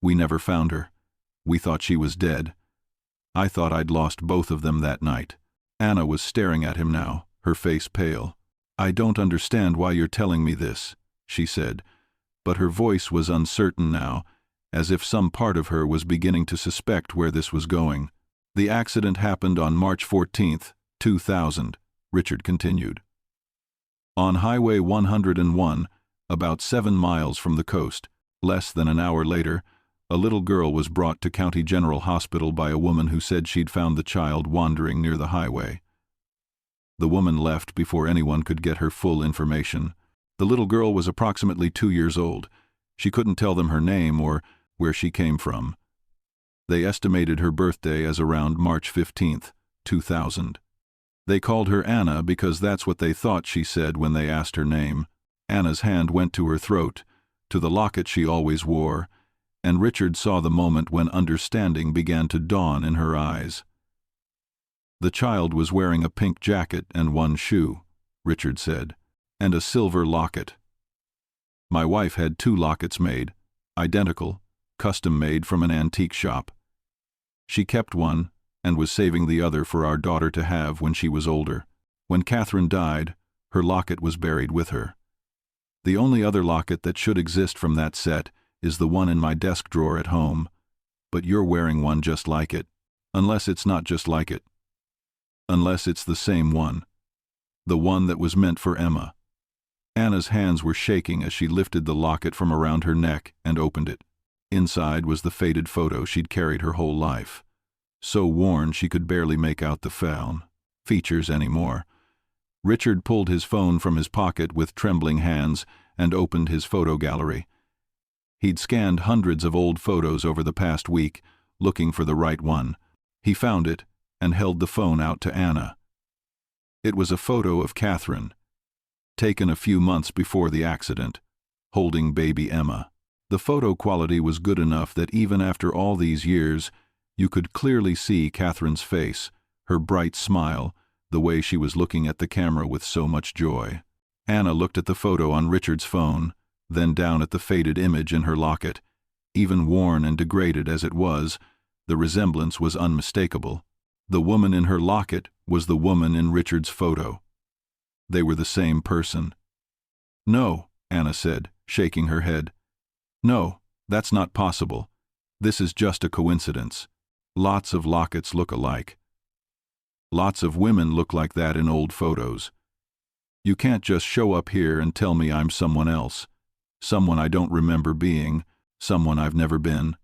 We never found her. We thought she was dead. I thought I'd lost both of them that night." Anna was staring at him now, her face pale. "I don't understand why you're telling me this," she said, but her voice was uncertain now, as if some part of her was beginning to suspect where this was going. "The accident happened on March 14th, 2000, Richard continued. "On Highway 101, about 7 miles from the coast. Less than an hour later, a little girl was brought to County General Hospital by a woman who said she'd found the child wandering near the highway. The woman left before anyone could get her full information. The little girl was approximately 2 years old. She couldn't tell them her name or where she came from. They estimated her birthday as around March 15th, 2000. They called her Anna because that's what they thought she said when they asked her name. Anna's hand went to her throat, to the locket she always wore, and Richard saw the moment when understanding began to dawn in her eyes. The child was wearing a pink jacket and 1 shoe, Richard said, and a silver locket. My wife had 2 lockets made, identical, custom-made from an antique shop. She kept one and was saving the other for our daughter to have when she was older. When Catherine died, her locket was buried with her. The only other locket that should exist from that set is the one in my desk drawer at home, but you're wearing one just like it, unless it's not just like it. Unless it's the same one. The one that was meant for Emma." Anna's hands were shaking as she lifted the locket from around her neck and opened it. Inside was the faded photo she'd carried her whole life. So worn she could barely make out the features anymore. Richard pulled his phone from his pocket with trembling hands and opened his photo gallery. He'd scanned hundreds of old photos over the past week, looking for the right one. He found it and held the phone out to Anna. It was a photo of Catherine, taken a few months before the accident, holding baby Emma. The photo quality was good enough that even after all these years, you could clearly see Catherine's face, her bright smile, the way she was looking at the camera with so much joy. Anna looked at the photo on Richard's phone, then down at the faded image in her locket. Even worn and degraded as it was, the resemblance was unmistakable. The woman in her locket was the woman in Richard's photo. They were the same person. "No," Anna said, shaking her head. "No, that's not possible. This is just a coincidence. Lots of lockets look alike. Lots of women look like that in old photos. You can't just show up here and tell me I'm someone else. Someone I don't remember being, someone I've never been."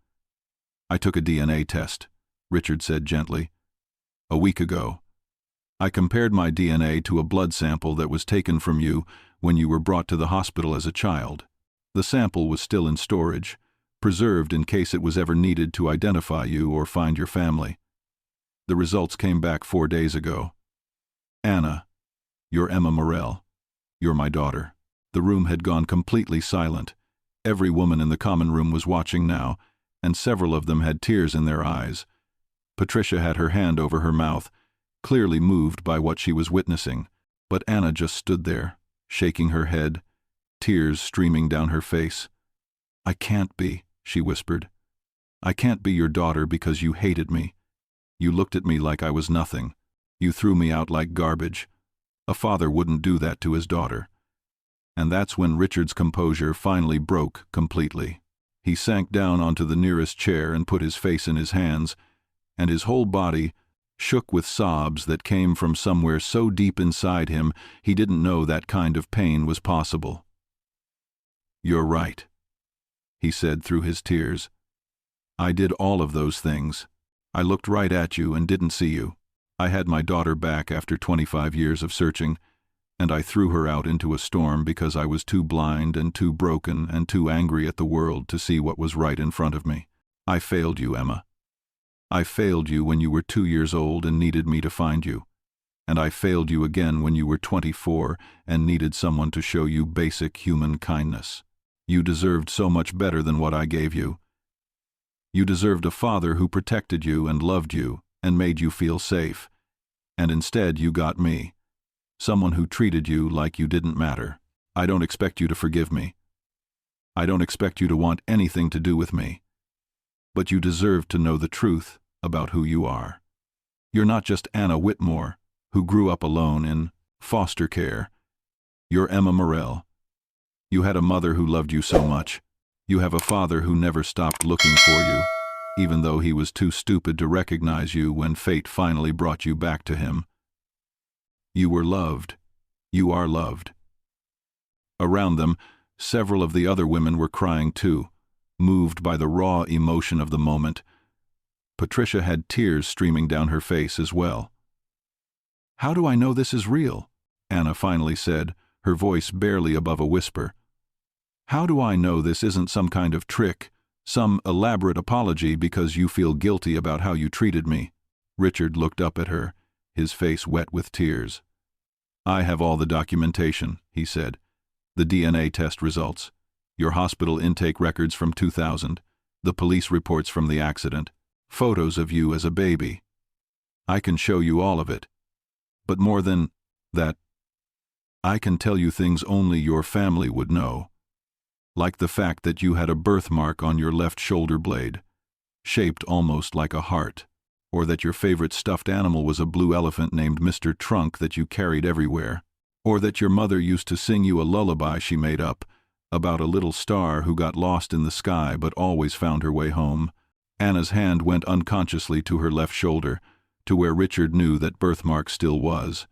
"I took a DNA test," Richard said gently. "A week ago. I compared my DNA to a blood sample that was taken from you when you were brought to the hospital as a child. The sample was still in storage, preserved in case it was ever needed to identify you or find your family. The results came back 4 days ago. Anna, you're Emma Morell. You're my daughter." The room had gone completely silent. Every woman in the common room was watching now, and several of them had tears in their eyes. Patricia had her hand over her mouth, clearly moved by what she was witnessing, but Anna just stood there, shaking her head, tears streaming down her face. "I can't be," she whispered. "I can't be your daughter because you hated me. You looked at me like I was nothing. You threw me out like garbage. A father wouldn't do that to his daughter." And that's when Richard's composure finally broke completely. He sank down onto the nearest chair and put his face in his hands, and his whole body shook with sobs that came from somewhere so deep inside him he didn't know that kind of pain was possible. "You're right," he said through his tears. "I did all of those things. I looked right at you and didn't see you. I had my daughter back after 25 years of searching, and I threw her out into a storm because I was too blind and too broken and too angry at the world to see what was right in front of me. I failed you, Emma. I failed you when you were 2 years old and needed me to find you. And I failed you again when you were 24 and needed someone to show you basic human kindness. You deserved so much better than what I gave you. You deserved a father who protected you and loved you and made you feel safe. And instead you got me. Someone who treated you like you didn't matter. I don't expect you to forgive me. I don't expect you to want anything to do with me. but you deserve to know the truth about who you are. You're not just Anna Whitmore, who grew up alone in foster care. You're Emma Morell. You had a mother who loved you so much. You have a father who never stopped looking for you, even though he was too stupid to recognize you when fate finally brought you back to him. You were loved. You are loved. Around them, several of the other women were crying too, moved by the raw emotion of the moment. Patricia had tears streaming down her face as well. "How do I know this is real?" Anna finally said, her voice barely above a whisper. "How do I know this isn't some kind of trick, some elaborate apology because you feel guilty about how you treated me?" Richard looked up at her, his face wet with tears. "I have all the documentation," he said. "The DNA test results, your hospital intake records from 2000, the police reports from the accident, photos of you as a baby. I can show you all of it. But more than that, I can tell you things only your family would know. Like the fact that you had a birthmark on your left shoulder blade, shaped almost like a heart, or that your favorite stuffed animal was a blue elephant named Mr. Trunk that you carried everywhere, or that your mother used to sing you a lullaby she made up about a little star who got lost in the sky but always found her way home." Anna's hand went unconsciously to her left shoulder, to where Richard knew that birthmark still was,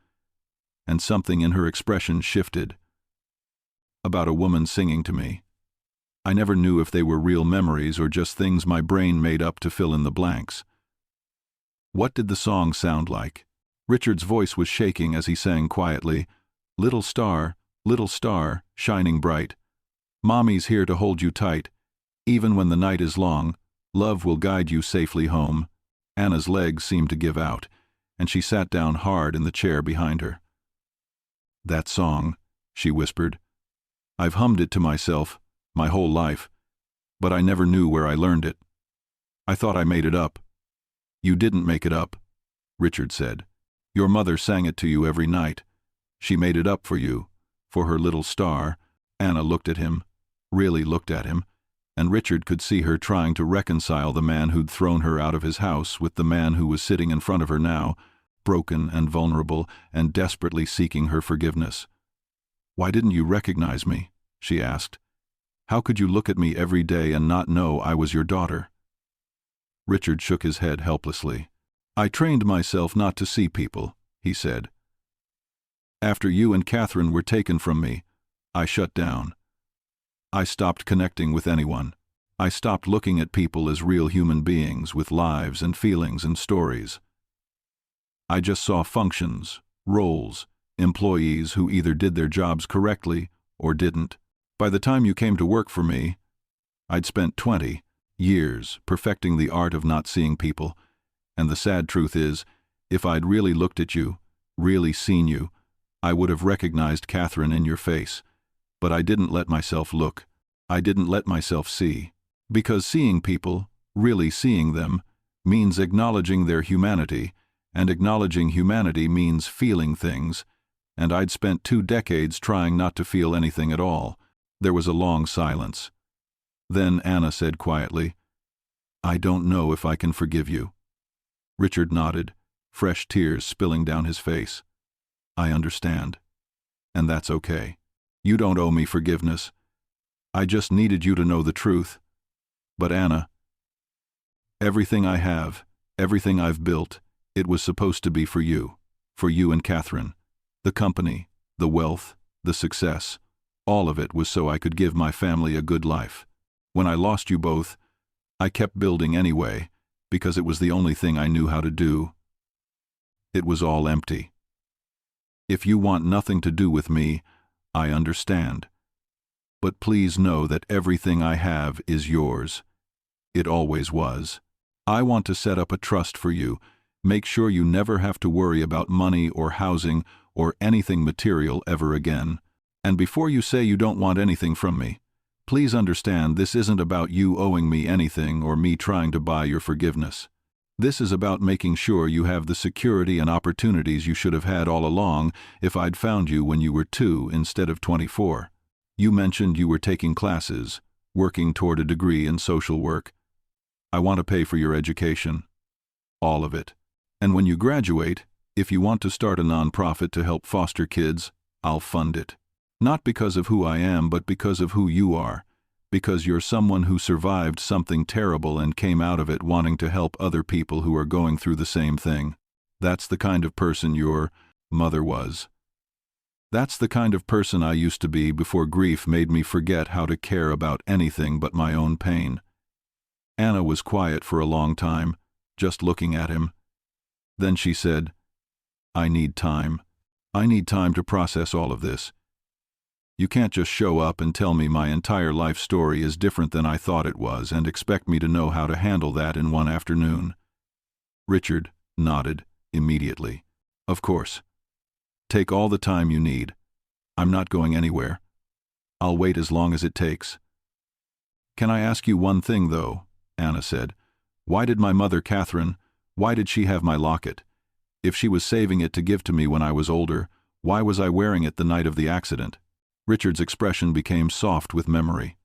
and something in her expression shifted. "About a woman singing to me. I never knew if they were real memories or just things my brain made up to fill in the blanks." "What did the song sound like?" Richard's voice was shaking as he sang quietly, little star, shining bright. Mommy's here to hold you tight. Even when the night is long, love will guide you safely home." Anna's legs seemed to give out, and she sat down hard in the chair behind her. "That song," she whispered. "I've hummed it to myself my whole life, but I never knew where I learned it. I thought I made it up." "You didn't make it up," Richard said. "Your mother sang it to you every night. She made it up for you, for her little star." Anna looked at him, really looked at him, and Richard could see her trying to reconcile the man who'd thrown her out of his house with the man who was sitting in front of her now, broken and vulnerable and desperately seeking her forgiveness. "Why didn't you recognize me?" she asked. "How could you look at me every day and not know I was your daughter?" Richard shook his head helplessly. "I trained myself not to see people," he said. "After you and Catherine were taken from me, I shut down. I stopped connecting with anyone. I stopped looking at people as real human beings with lives and feelings and stories. I just saw functions, roles, employees who either did their jobs correctly or didn't. By the time you came to work for me, I'd spent 20 years perfecting the art of not seeing people, and the sad truth is, if I'd really looked at you, really seen you, I would have recognized Catherine in your face. But I didn't let myself look. I didn't let myself see. Because seeing people, really seeing them, means acknowledging their humanity, and acknowledging humanity means feeling things, and I'd spent 2 decades trying not to feel anything at all." There was a long silence. Then Anna said quietly, "I don't know if I can forgive you." Richard nodded, fresh tears spilling down his face. "I understand. And that's okay. You don't owe me forgiveness. I just needed you to know the truth. But Anna, everything I have, everything I've built, it was supposed to be for you and Catherine. The company, the wealth, the success, all of it was so I could give my family a good life. When I lost you both, I kept building anyway, because it was the only thing I knew how to do. It was all empty. If you want nothing to do with me, I understand. But please know that everything I have is yours. It always was. I want to set up a trust for you, make sure you never have to worry about money or housing or anything material ever again. And before you say you don't want anything from me, please understand this isn't about you owing me anything or me trying to buy your forgiveness. This is about making sure you have the security and opportunities you should have had all along if I'd found you when you were 2 instead of 24. You mentioned you were taking classes, working toward a degree in social work. I want to pay for your education. All of it. And when you graduate, if you want to start a nonprofit to help foster kids, I'll fund it. Not because of who I am, but because of who you are. Because you're someone who survived something terrible and came out of it wanting to help other people who are going through the same thing. That's the kind of person your mother was. That's the kind of person I used to be before grief made me forget how to care about anything but my own pain. Anna was quiet for a long time, just looking at him. Then she said, I need time. I need time to process all of this. You can't just show up and tell me my entire life story is different than I thought it was and expect me to know how to handle that in one afternoon. Richard nodded immediately. Of course. Take all the time you need. I'm not going anywhere. I'll wait as long as it takes. Can I ask you one thing, though? Anna said. Why did my mother, Catherine, why did she have my locket? If she was saving it to give to me when I was older, why was I wearing it the night of the accident? Richard's expression became soft with memory.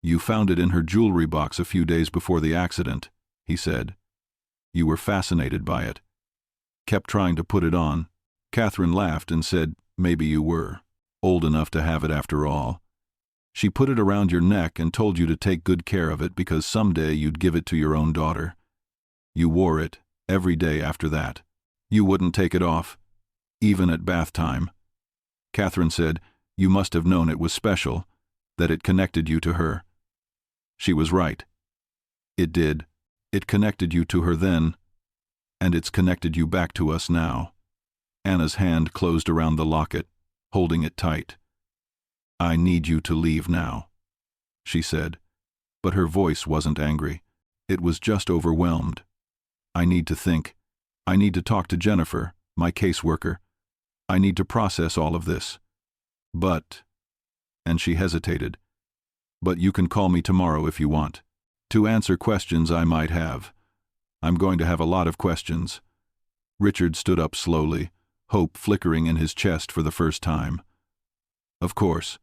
You found it in her jewelry box a few days before the accident, he said. You were fascinated by it. Kept trying to put it on. Catherine laughed and said, maybe you were. Old enough to have it after all. She put it around your neck and told you to take good care of it because someday you'd give it to your own daughter. You wore it every day after that. You wouldn't take it off, even at bath time. Catherine said, you must have known it was special, that it connected you to her. She was right. It did. It connected you to her then, and it's connected you back to us now. Anna's hand closed around the locket, holding it tight. I need you to leave now, she said, but her voice wasn't angry. It was just overwhelmed. I need to think. I need to talk to Jennifer, my caseworker. I need to process all of this. But, and she hesitated, but you can call me tomorrow if you want, to answer questions I might have. I'm going to have a lot of questions. Richard stood up slowly, hope flickering in his chest for the first time. Of course.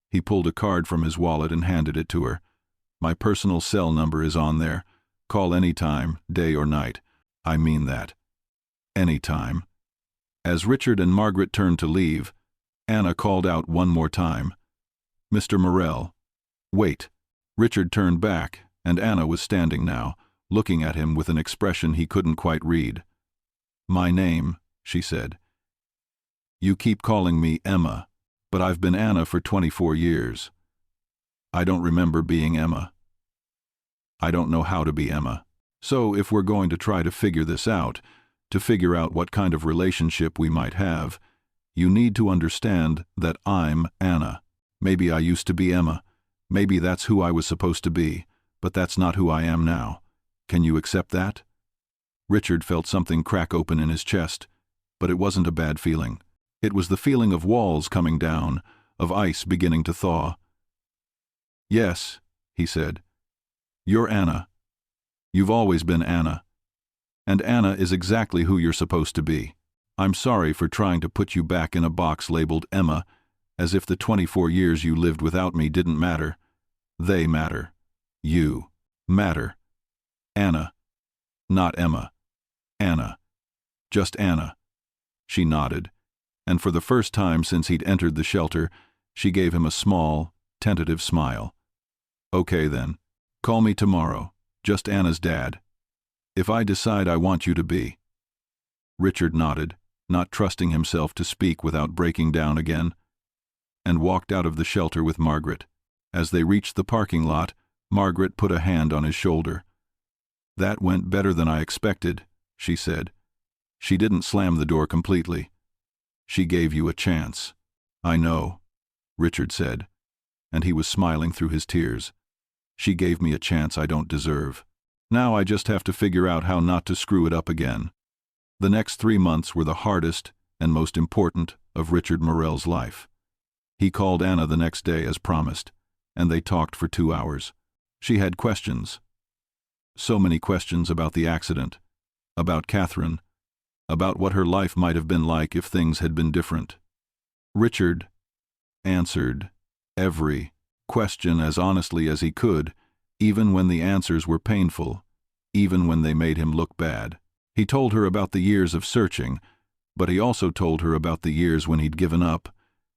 He pulled a card from his wallet and handed it to her. My personal cell number is on there. Call any time, day or night. I mean that. Any time. As Richard and Margaret turned to leave, Anna called out one more time. Mr. Morell. Wait. Richard turned back, and Anna was standing now, looking at him with an expression he couldn't quite read. My name, she said. You keep calling me Emma, but I've been Anna for 24 years. I don't remember being Emma. I don't know how to be Emma. So if we're going to try to figure this out, to figure out what kind of relationship we might have, you need to understand that I'm Anna. Maybe I used to be Emma. Maybe that's who I was supposed to be, but that's not who I am now. Can you accept that? Richard felt something crack open in his chest, but it wasn't a bad feeling. It was the feeling of walls coming down, of ice beginning to thaw. Yes, he said. You're Anna. You've always been Anna. And Anna is exactly who you're supposed to be. I'm sorry for trying to put you back in a box labeled Emma, as if the 24 years you lived without me didn't matter. They matter. You matter. Anna. Not Emma. Anna. Just Anna. She nodded, and for the first time since he'd entered the shelter, she gave him a small, tentative smile. Okay then. Call me tomorrow. Just Anna's dad. If I decide I want you to be. Richard nodded, not trusting himself to speak without breaking down again, and walked out of the shelter with Margaret. As they reached the parking lot, Margaret put a hand on his shoulder. That went better than I expected, she said. She didn't slam the door completely. She gave you a chance. I know, Richard said, and he was smiling through his tears. She gave me a chance I don't deserve. Now I just have to figure out how not to screw it up again. The next 3 months were the hardest and most important of Richard Morell's life. He called Anna the next day as promised, and they talked for 2 hours. She had questions. So many questions about the accident, about Catherine, about what her life might have been like if things had been different. Richard answered every question as honestly as he could, even when the answers were painful, even when they made him look bad. He told her about the years of searching, but he also told her about the years when he'd given up,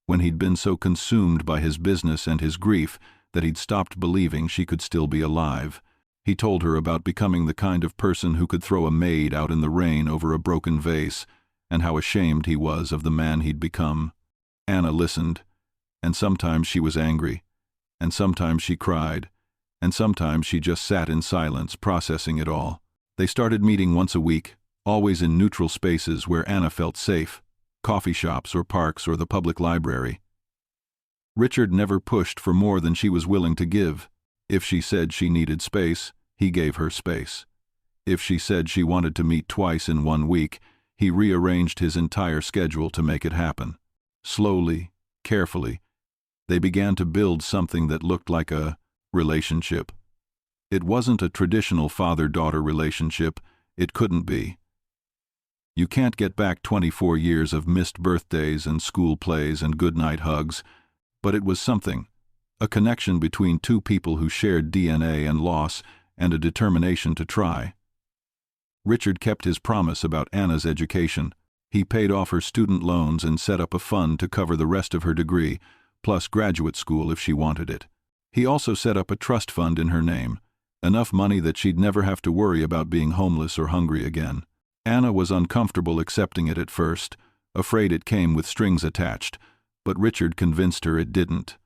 when he'd been so consumed by his business and his grief that he'd stopped believing she could still be alive. He told her about becoming the kind of person who could throw a maid out in the rain over a broken vase, and how ashamed he was of the man he'd become. Anna listened, and sometimes she was angry, and sometimes she cried, and sometimes she just sat in silence, processing it all. They started meeting once a week, always in neutral spaces where Anna felt safe, coffee shops or parks or the public library. Richard never pushed for more than she was willing to give. If she said she needed space, he gave her space. If she said she wanted to meet twice in 1 week, he rearranged his entire schedule to make it happen. Slowly, carefully, they began to build something that looked like a relationship. It wasn't a traditional father-daughter relationship. It couldn't be. You can't get back 24 years of missed birthdays and school plays and goodnight hugs, but it was something, a connection between two people who shared DNA and loss and a determination to try. Richard kept his promise about Anna's education. He paid off her student loans and set up a fund to cover the rest of her degree, plus graduate school if she wanted it. He also set up a trust fund in her name, enough money that she'd never have to worry about being homeless or hungry again. Anna was uncomfortable accepting it at first, afraid it came with strings attached, but Richard convinced her it didn't.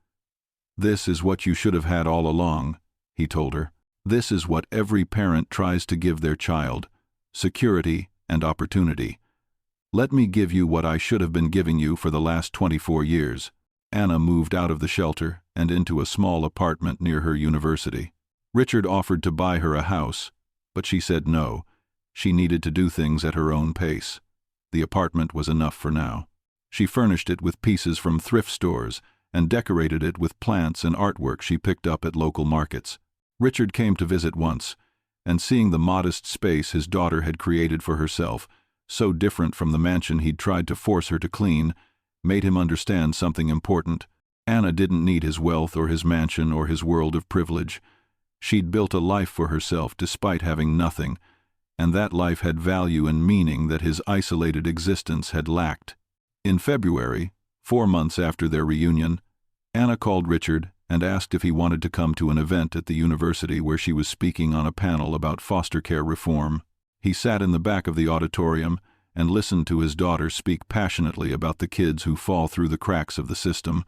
"This is what you should have had all along," he told her. "This is what every parent tries to give their child: security and opportunity. Let me give you what I should have been giving you for the last 24 years. Anna moved out of the shelter and into a small apartment near her university. Richard offered to buy her a house, but she said no. She needed to do things at her own pace. The apartment was enough for now. She furnished it with pieces from thrift stores and decorated it with plants and artwork she picked up at local markets. Richard came to visit once, and seeing the modest space his daughter had created for herself, so different from the mansion he'd tried to force her to clean, made him understand something important. Anna didn't need his wealth or his mansion or his world of privilege. She'd built a life for herself despite having nothing, and that life had value and meaning that his isolated existence had lacked. In February, 4 months after their reunion, Anna called Richard and asked if he wanted to come to an event at the university where she was speaking on a panel about foster care reform. He sat in the back of the auditorium and listened to his daughter speak passionately about the kids who fall through the cracks of the system,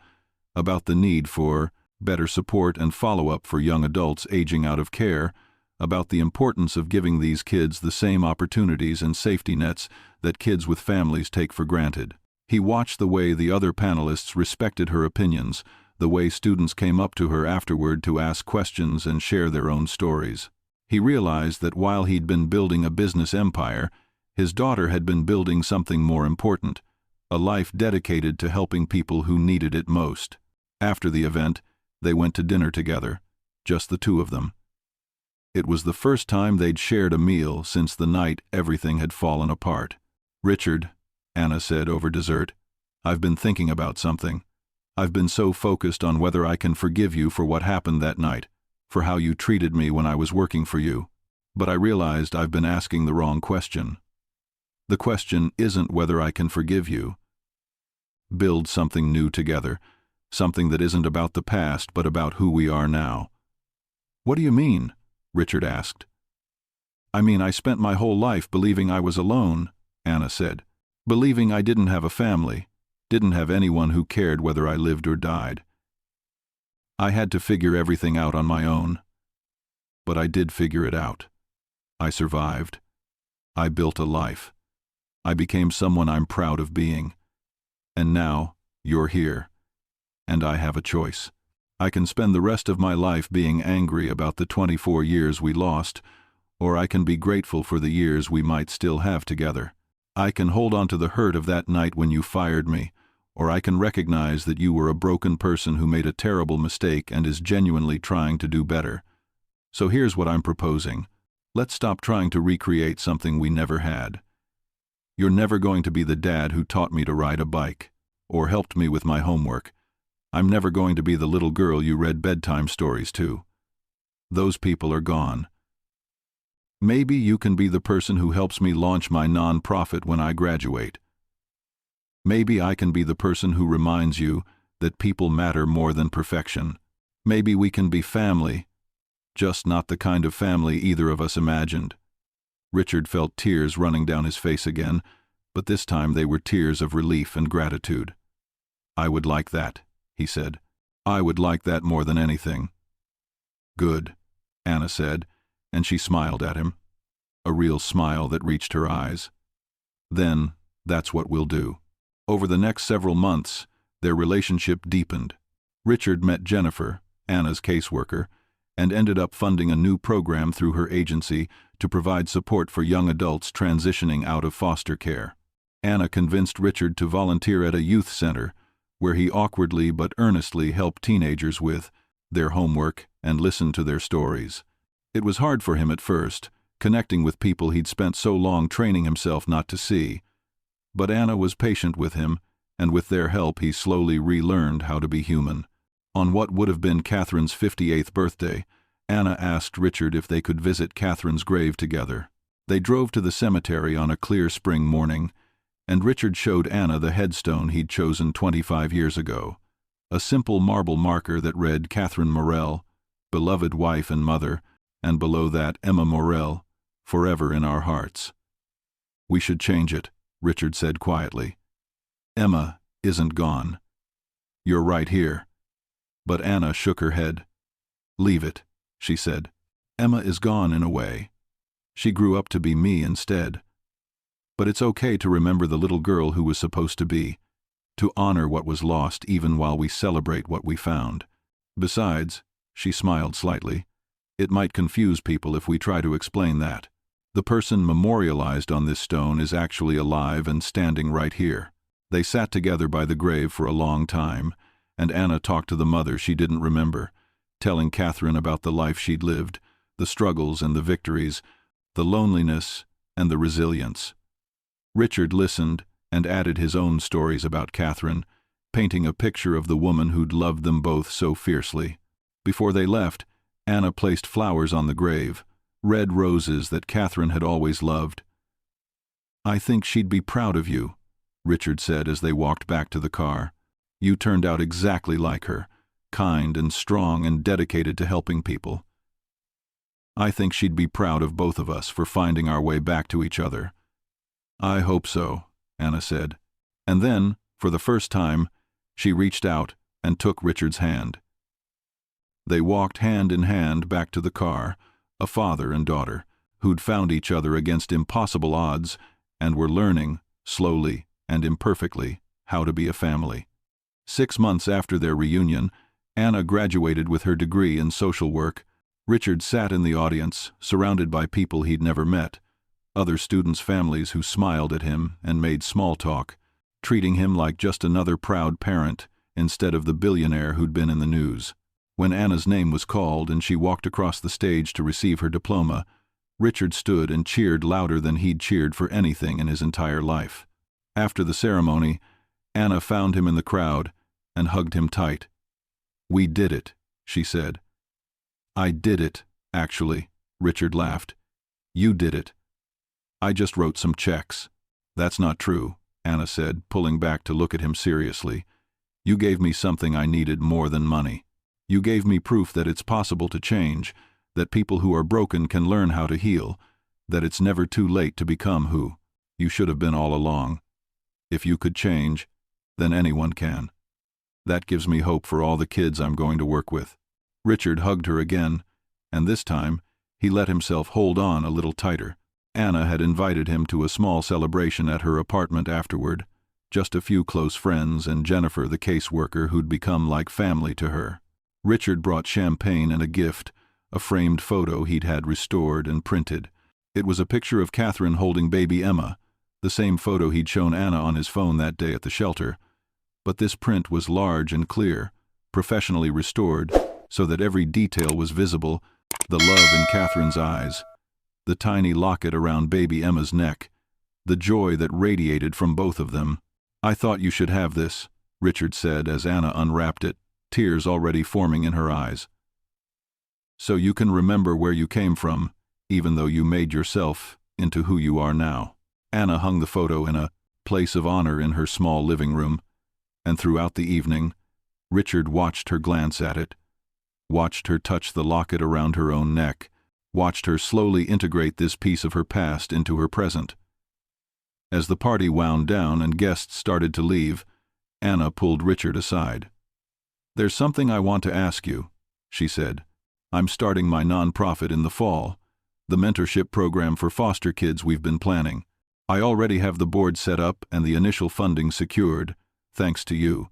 about the need for better support and follow-up for young adults aging out of care, about the importance of giving these kids the same opportunities and safety nets that kids with families take for granted. He watched the way the other panelists respected her opinions, the way students came up to her afterward to ask questions and share their own stories. He realized that while he'd been building a business empire, his daughter had been building something more important, a life dedicated to helping people who needed it most. After the event, they went to dinner together, just the two of them. It was the first time they'd shared a meal since the night everything had fallen apart. "Richard," Anna said over dessert, "I've been thinking about something. I've been so focused on whether I can forgive you for what happened that night, for how you treated me when I was working for you. But I realized I've been asking the wrong question. The question isn't whether I can forgive you. Build something new together, something that isn't about the past but about who we are now." "What do you mean?" Richard asked. "I mean, I spent my whole life believing I was alone," Anna said. "Believing I didn't have a family, didn't have anyone who cared whether I lived or died. I had to figure everything out on my own. But I did figure it out. I survived. I built a life. I became someone I'm proud of being. And now, you're here. And I have a choice. I can spend the rest of my life being angry about the 24 years we lost, or I can be grateful for the years we might still have together. I can hold on to the hurt of that night when you fired me, or I can recognize that you were a broken person who made a terrible mistake and is genuinely trying to do better. So here's what I'm proposing. Let's stop trying to recreate something we never had. You're never going to be the dad who taught me to ride a bike, or helped me with my homework. I'm never going to be the little girl you read bedtime stories to. Those people are gone. Maybe you can be the person who helps me launch my non-profit when I graduate. Maybe I can be the person who reminds you that people matter more than perfection. Maybe we can be family, just not the kind of family either of us imagined. Richard felt tears running down his face again, but this time they were tears of relief and gratitude. I would like that, he said. I would like that more than anything. Good, Anna said, and she smiled at him, a real smile that reached her eyes. Then, that's what we'll do. Over the next several months, their relationship deepened. Richard met Jennifer, Anna's caseworker, and ended up funding a new program through her agency to provide support for young adults transitioning out of foster care. Anna convinced Richard to volunteer at a youth center, where he awkwardly but earnestly helped teenagers with their homework and listened to their stories. It was hard for him at first, connecting with people he'd spent so long training himself not to see. But Anna was patient with him, and with their help he slowly relearned how to be human. On what would have been Catherine's 58th birthday, Anna asked Richard if they could visit Catherine's grave together. They drove to the cemetery on a clear spring morning, and Richard showed Anna the headstone he'd chosen 25 years ago, a simple marble marker that read Catherine Morell, beloved wife and mother, and below that Emma Morell, forever in our hearts. We should change it, Richard said quietly. Emma isn't gone. You're right here. But Anna shook her head. Leave it, she said. Emma is gone in a way. She grew up to be me instead. But it's okay to remember the little girl who was supposed to be, to honor what was lost even while we celebrate what we found. Besides, she smiled slightly, it might confuse people if we try to explain that. The person memorialized on this stone is actually alive and standing right here. They sat together by the grave for a long time, and Anna talked to the mother she didn't remember, telling Catherine about the life she'd lived, the struggles and the victories, the loneliness and the resilience. Richard listened and added his own stories about Catherine, painting a picture of the woman who'd loved them both so fiercely. Before they left, Anna placed flowers on the grave, red roses that Catherine had always loved. I think she'd be proud of you, Richard said as they walked back to the car. You turned out exactly like her, kind and strong and dedicated to helping people. I think she'd be proud of both of us for finding our way back to each other. I hope so, Anna said. And then, for the first time, she reached out and took Richard's hand. They walked hand in hand back to the car, a father and daughter, who'd found each other against impossible odds and were learning, slowly and imperfectly, how to be a family. 6 months after their reunion, Anna graduated with her degree in social work. Richard sat in the audience, surrounded by people he'd never met, other students' families who smiled at him and made small talk, treating him like just another proud parent instead of the billionaire who'd been in the news. When Anna's name was called and she walked across the stage to receive her diploma, Richard stood and cheered louder than he'd cheered for anything in his entire life. After the ceremony, Anna found him in the crowd and hugged him tight. We did it, she said. I did it, actually, Richard laughed. You did it. I just wrote some checks. That's not true, Anna said, pulling back to look at him seriously. You gave me something I needed more than money. You gave me proof that it's possible to change, that people who are broken can learn how to heal, that it's never too late to become who you should have been all along. If you could change, then anyone can. That gives me hope for all the kids I'm going to work with. Richard hugged her again, and this time he let himself hold on a little tighter. Anna had invited him to a small celebration at her apartment afterward, just a few close friends and Jennifer, the caseworker who'd become like family to her. Richard brought champagne and a gift, a framed photo he'd had restored and printed. It was a picture of Catherine holding baby Emma, the same photo he'd shown Anna on his phone that day at the shelter. But this print was large and clear, professionally restored, so that every detail was visible, the love in Catherine's eyes, the tiny locket around baby Emma's neck, the joy that radiated from both of them. I thought you should have this, Richard said as Anna unwrapped it, tears already forming in her eyes. So you can remember where you came from, even though you made yourself into who you are now. Anna hung the photo in a place of honor in her small living room, and throughout the evening, Richard watched her glance at it, watched her touch the locket around her own neck, watched her slowly integrate this piece of her past into her present. As the party wound down and guests started to leave, Anna pulled Richard aside. "There's something I want to ask you," she said. "I'm starting my nonprofit in the fall, the mentorship program for foster kids we've been planning. I already have the board set up and the initial funding secured, thanks to you.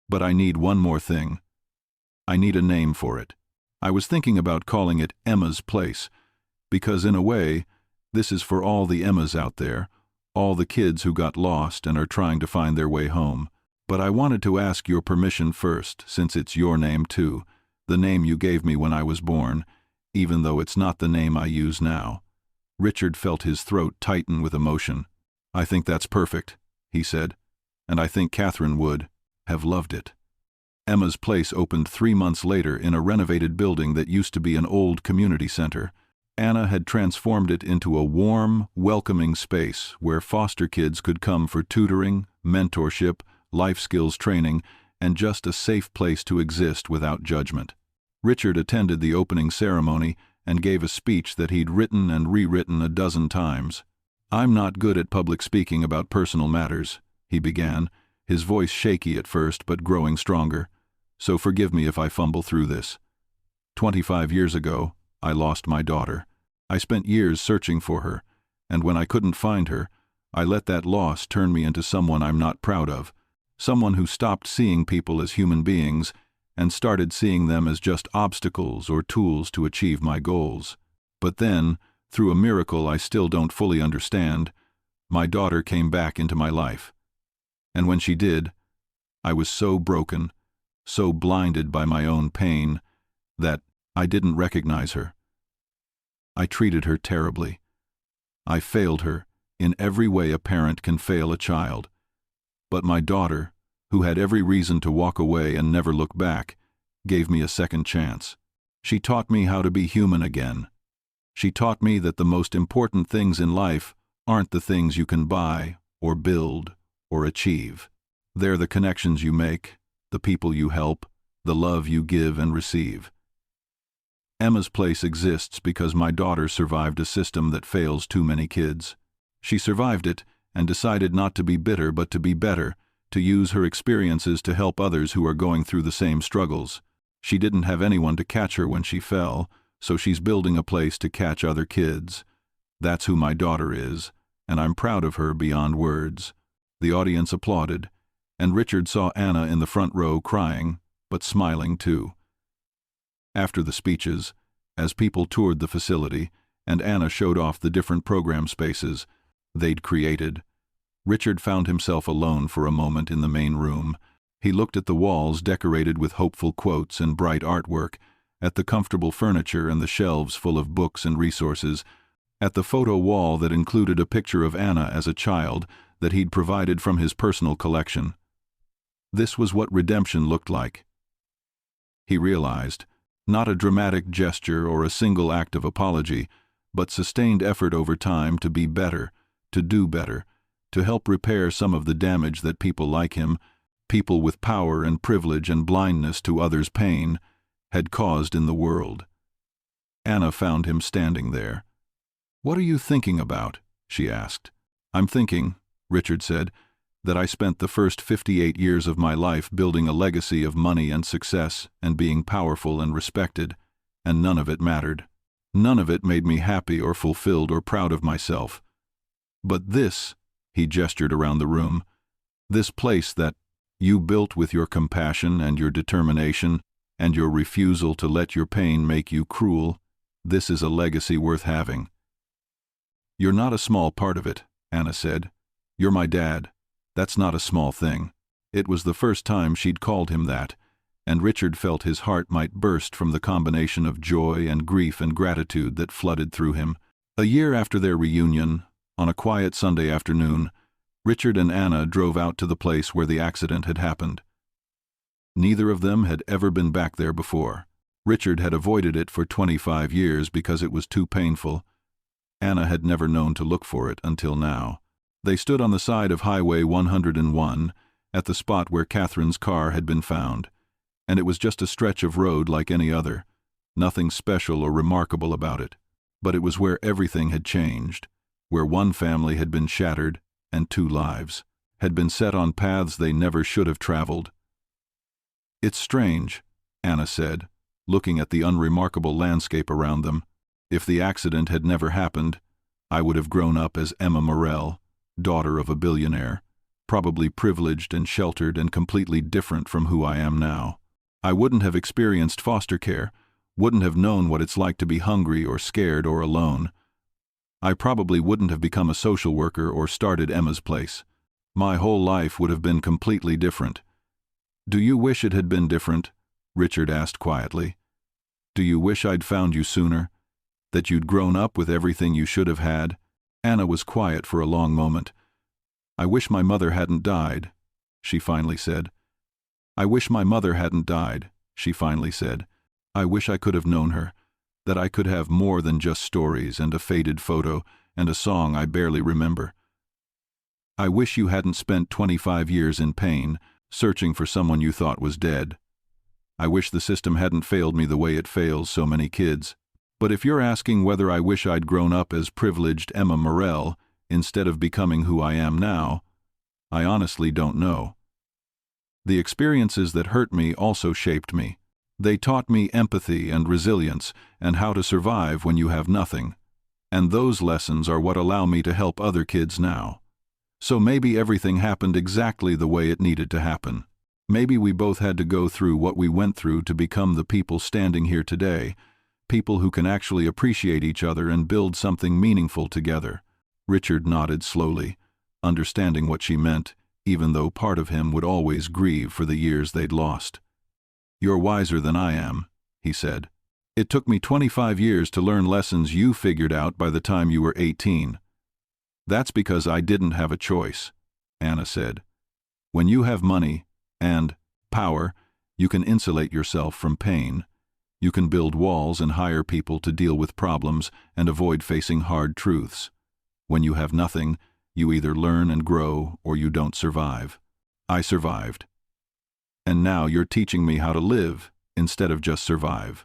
But I need one more thing. I need a name for it. I was thinking about calling it Emma's Place, because in a way, this is for all the Emmas out there, all the kids who got lost and are trying to find their way home. But I wanted to ask your permission first, since it's your name too, the name you gave me when I was born, even though it's not the name I use now." Richard felt his throat tighten with emotion. "I think that's perfect," he said, "and I think Catherine would have loved it." Emma's Place opened 3 months later in a renovated building that used to be an old community center. Anna had transformed it into a warm, welcoming space where foster kids could come for tutoring, mentorship, life skills training, and just a safe place to exist without judgment. Richard attended the opening ceremony and gave a speech that he'd written and rewritten a dozen times. "I'm not good at public speaking about personal matters," he began, his voice shaky at first but growing stronger. "So forgive me if I fumble through this. 25 years ago, I lost my daughter. I spent years searching for her, and when I couldn't find her, I let that loss turn me into someone I'm not proud of, someone who stopped seeing people as human beings and started seeing them as just obstacles or tools to achieve my goals. But then, through a miracle I still don't fully understand, my daughter came back into my life. And when she did, I was so broken, so blinded by my own pain, that I didn't recognize her. I treated her terribly. I failed her in every way a parent can fail a child. But my daughter, who had every reason to walk away and never look back, gave me a second chance. She taught me how to be human again. She taught me that the most important things in life aren't the things you can buy or build or achieve. They're the connections you make, the people you help, the love you give and receive. Emma's Place exists because my daughter survived a system that fails too many kids. She survived it and decided not to be bitter but to be better, to use her experiences to help others who are going through the same struggles. She didn't have anyone to catch her when she fell, so she's building a place to catch other kids. That's who my daughter is, and I'm proud of her beyond words." The audience applauded, and Richard saw Anna in the front row crying, but smiling too. After the speeches, as people toured the facility, and Anna showed off the different program spaces they'd created, Richard found himself alone for a moment in the main room. He looked at the walls decorated with hopeful quotes and bright artwork, at the comfortable furniture and the shelves full of books and resources, at the photo wall that included a picture of Anna as a child that he'd provided from his personal collection. This was what redemption looked like. He realized, not a dramatic gesture or a single act of apology, but sustained effort over time to be better, to do better, to help repair some of the damage that people like him, people with power and privilege and blindness to others' pain, had caused in the world. Anna found him standing there. "What are you thinking about?" she asked. "I'm thinking," Richard said, "that I spent the first 58 years of my life building a legacy of money and success and being powerful and respected, and none of it mattered. None of it made me happy or fulfilled or proud of myself. But this," he gestured around the room, "this place that you built with your compassion and your determination and your refusal to let your pain make you cruel, this is a legacy worth having." "You're not a small part of it," Anna said. "You're my dad. That's not a small thing." It was the first time she'd called him that, and Richard felt his heart might burst from the combination of joy and grief and gratitude that flooded through him. A year after their reunion, on a quiet Sunday afternoon, Richard and Anna drove out to the place where the accident had happened. Neither of them had ever been back there before. Richard had avoided it for 25 years because it was too painful. Anna had never known to look for it until now. They stood on the side of Highway 101, at the spot where Catherine's car had been found, and it was just a stretch of road like any other, nothing special or remarkable about it. But it was where everything had changed, where one family had been shattered and two lives had been set on paths they never should have traveled. "It's strange," Anna said, looking at the unremarkable landscape around them. "If the accident had never happened, I would have grown up as Emma Morell, daughter of a billionaire, probably privileged and sheltered and completely different from who I am now. I wouldn't have experienced foster care, wouldn't have known what it's like to be hungry or scared or alone. I probably wouldn't have become a social worker or started Emma's place. My whole life would have been completely different." "Do you wish it had been different?" Richard asked quietly. "Do you wish I'd found you sooner? That you'd grown up with everything you should have had?" Anna was quiet for a long moment. "I wish my mother hadn't died," she finally said. "I wish my mother hadn't died," she finally said. "I wish I could have known her, that I could have more than just stories and a faded photo and a song I barely remember. I wish you hadn't spent 25 years in pain, searching for someone you thought was dead. I wish the system hadn't failed me the way it fails so many kids. But if you're asking whether I wish I'd grown up as privileged Emma Morell instead of becoming who I am now, I honestly don't know. The experiences that hurt me also shaped me. They taught me empathy and resilience and how to survive when you have nothing. And those lessons are what allow me to help other kids now. So maybe everything happened exactly the way it needed to happen. Maybe we both had to go through what we went through to become the people standing here today, people who can actually appreciate each other and build something meaningful together." Richard nodded slowly, understanding what she meant, even though part of him would always grieve for the years they'd lost. "You're wiser than I am," he said. "It took me 25 years to learn lessons you figured out by the time you were 18. "That's because I didn't have a choice," Anna said. "When you have money and power, you can insulate yourself from pain. You can build walls and hire people to deal with problems and avoid facing hard truths. When you have nothing, you either learn and grow or you don't survive. I survived. And now you're teaching me how to live instead of just survive,"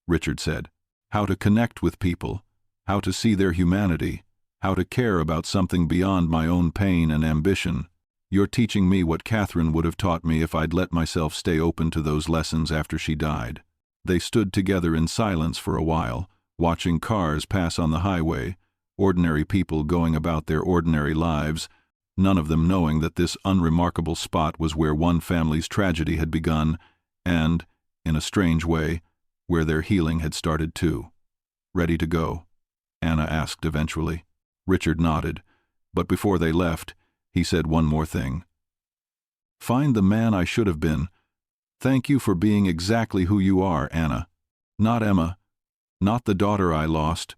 Richard said. "How to connect with people, how to see their humanity, how to care about something beyond my own pain and ambition. You're teaching me what Catherine would have taught me if I'd let myself stay open to those lessons after she died." They stood together in silence for a while, watching cars pass on the highway, ordinary people going about their ordinary lives, none of them knowing that this unremarkable spot was where one family's tragedy had begun and, in a strange way, where their healing had started too. "Ready to go?" Anna asked eventually. Richard nodded, but before they left, he said one more thing. "Find the man I should have been. Thank you for being exactly who you are, Anna. Not Emma, not the daughter I lost,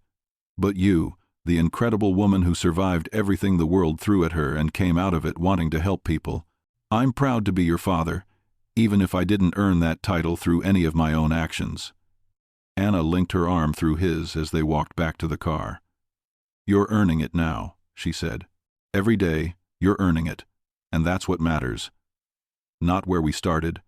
but you, the incredible woman who survived everything the world threw at her and came out of it wanting to help people. I'm proud to be your father, even if I didn't earn that title through any of my own actions." Anna linked her arm through his as they walked back to the car. "You're earning it now," she said. "Every day, you're earning it, and that's what matters. Not where we started,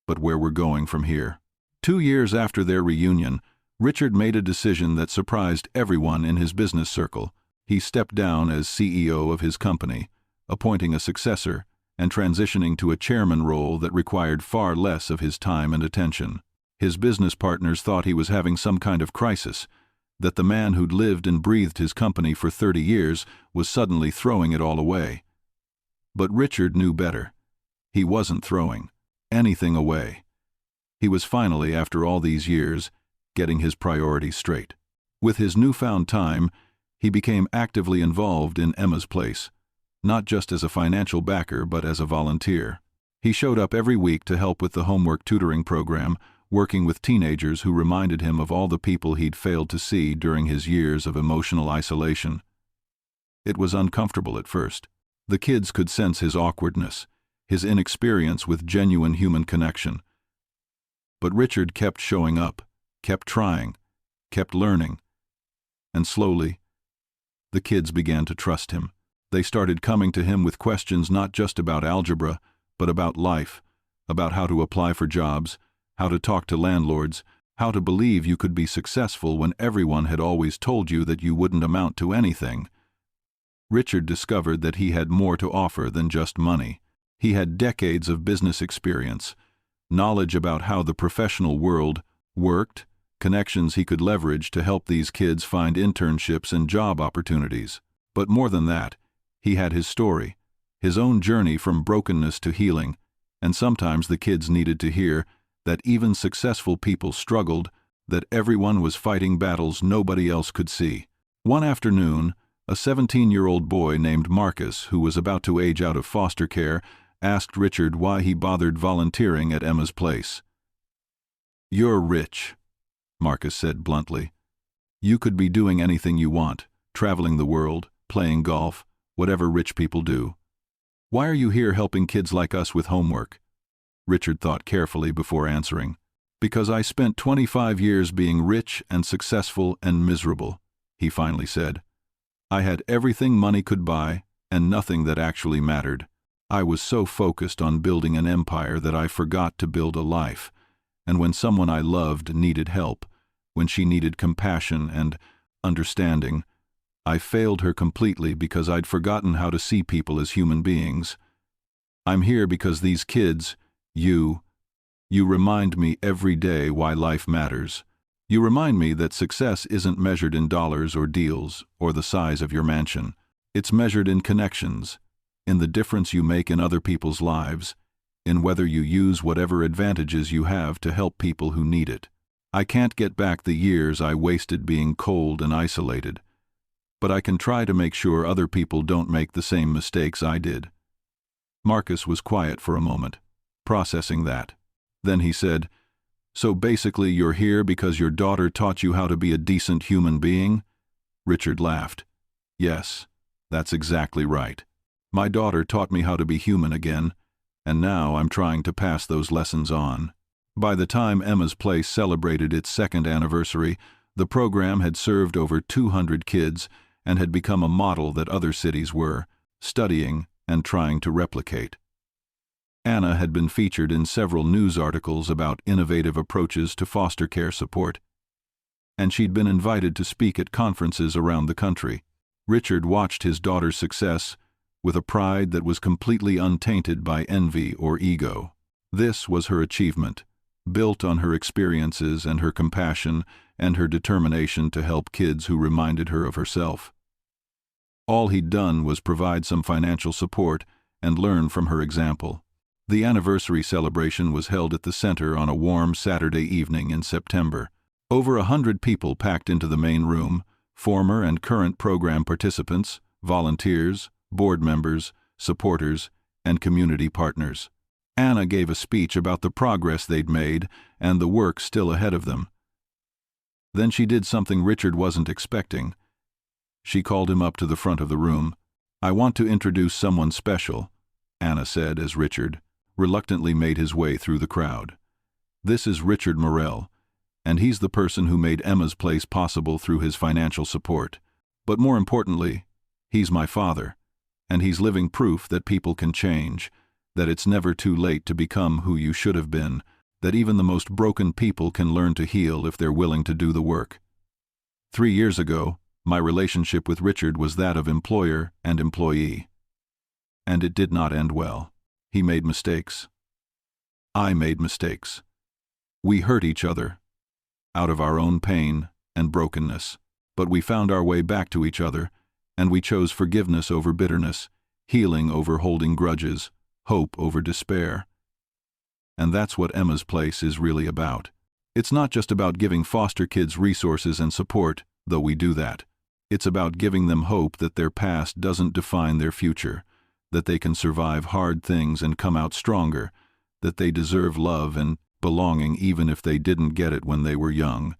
but where we're going from here." 2 years after their reunion, Richard made a decision that surprised everyone in his business circle. He stepped down as CEO of his company, appointing a successor and transitioning to a chairman role that required far less of his time and attention. His business partners thought he was having some kind of crisis, that the man who'd lived and breathed his company for 30 years was suddenly throwing it all away. But Richard knew better. He wasn't throwing anything away. He was finally, after all these years, getting his priorities straight. With his newfound time, he became actively involved in Emma's place, not just as a financial backer but as a volunteer. He showed up every week to help with the homework tutoring program, working with teenagers who reminded him of all the people he'd failed to see during his years of emotional isolation. It was uncomfortable at first. The kids could sense his awkwardness, his inexperience with genuine human connection. But Richard kept showing up, kept trying, kept learning. And slowly, the kids began to trust him. They started coming to him with questions not just about algebra, but about life, about how to apply for jobs, how to talk to landlords, how to believe you could be successful when everyone had always told you that you wouldn't amount to anything. Richard discovered that he had more to offer than just money. He had decades of business experience, knowledge about how the professional world worked, connections he could leverage to help these kids find internships and job opportunities. But more than that, he had his story, his own journey from brokenness to healing, and sometimes the kids needed to hear that even successful people struggled, that everyone was fighting battles nobody else could see. One afternoon, a 17-year-old boy named Marcus, who was about to age out of foster care, asked Richard why he bothered volunteering at Emma's place. "You're rich," Marcus said bluntly. "You could be doing anything you want, traveling the world, playing golf, whatever rich people do. Why are you here helping kids like us with homework?" Richard thought carefully before answering. "Because I spent 25 years being rich and successful and miserable," he finally said. "I had everything money could buy and nothing that actually mattered. I was so focused on building an empire that I forgot to build a life. And when someone I loved needed help, when she needed compassion and understanding, I failed her completely because I'd forgotten how to see people as human beings. I'm here because these kids, you remind me every day why life matters. You remind me that success isn't measured in dollars or deals or the size of your mansion. It's measured in connections, in the difference you make in other people's lives, in whether you use whatever advantages you have to help people who need it. I can't get back the years I wasted being cold and isolated, but I can try to make sure other people don't make the same mistakes I did." Marcus was quiet for a moment, processing that. Then he said, "So basically you're here because your daughter taught you how to be a decent human being?" Richard laughed. "Yes, that's exactly right. My daughter taught me how to be human again, and now I'm trying to pass those lessons on." By the time Emma's Place celebrated its second anniversary, the program had served over 200 kids and had become a model that other cities were studying and trying to replicate. Anna had been featured in several news articles about innovative approaches to foster care support, and she'd been invited to speak at conferences around the country. Richard watched his daughter's success with a pride that was completely untainted by envy or ego. This was her achievement, built on her experiences and her compassion and her determination to help kids who reminded her of herself. All he'd done was provide some financial support and learn from her example. The anniversary celebration was held at the center on a warm Saturday evening in September. Over 100 people packed into the main room, former and current program participants, volunteers, board members, supporters, and community partners. Anna gave a speech about the progress they'd made and the work still ahead of them. Then she did something Richard wasn't expecting. She called him up to the front of the room. "I want to introduce someone special," Anna said as Richard reluctantly made his way through the crowd. "This is Richard Morell, and he's the person who made Emma's Place possible through his financial support. But more importantly, he's my father, and he's living proof that people can change, that it's never too late to become who you should have been, that even the most broken people can learn to heal if they're willing to do the work." 3 years ago, my relationship with Richard was that of employer and employee. And it did not end well. He made mistakes. I made mistakes. We hurt each other, out of our own pain and brokenness, but we found our way back to each other, and we chose forgiveness over bitterness, healing over holding grudges, hope over despair. And that's what Emma's Place is really about. It's not just about giving foster kids resources and support, though we do that. It's about giving them hope that their past doesn't define their future, that they can survive hard things and come out stronger, that they deserve love and belonging even if they didn't get it when they were young.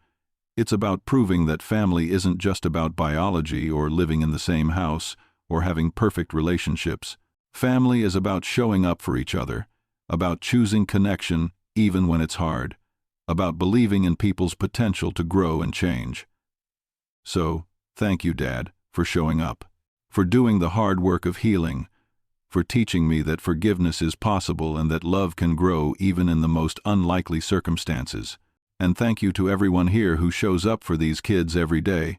It's about proving that family isn't just about biology or living in the same house or having perfect relationships. Family is about showing up for each other, about choosing connection even when it's hard, about believing in people's potential to grow and change. So, thank you, Dad, for showing up, for doing the hard work of healing, for teaching me that forgiveness is possible and that love can grow even in the most unlikely circumstances. And thank you to everyone here who shows up for these kids every day,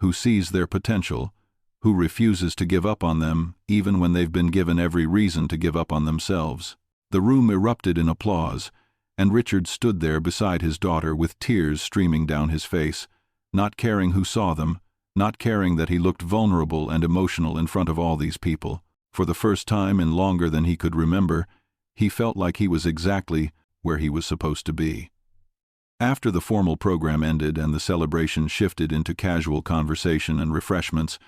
who sees their potential, who refuses to give up on them even when they've been given every reason to give up on themselves. The room erupted in applause, and Richard stood there beside his daughter with tears streaming down his face, not caring who saw them, not caring that he looked vulnerable and emotional in front of all these people. For the first time in longer than he could remember, he felt like he was exactly where he was supposed to be. After the formal program ended and the celebration shifted into casual conversation and refreshments,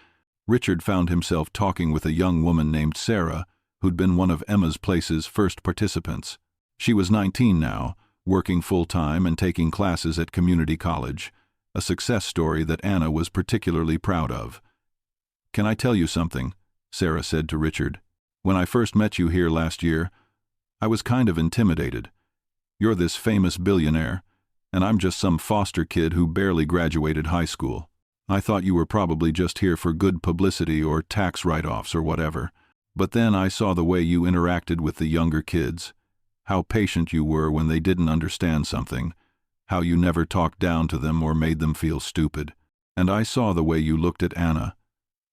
Richard found himself talking with a young woman named Sarah, who'd been one of Emma's Place's first participants. She was 19 now, working full-time and taking classes at community college, a success story that Anna was particularly proud of. "Can I tell you something?" Sarah said to Richard. "When I first met you here last year, I was kind of intimidated. You're this famous billionaire, and I'm just some foster kid who barely graduated high school. I thought you were probably just here for good publicity or tax write-offs or whatever. But then I saw the way you interacted with the younger kids, how patient you were when they didn't understand something, how you never talked down to them or made them feel stupid. And I saw the way you looked at Anna,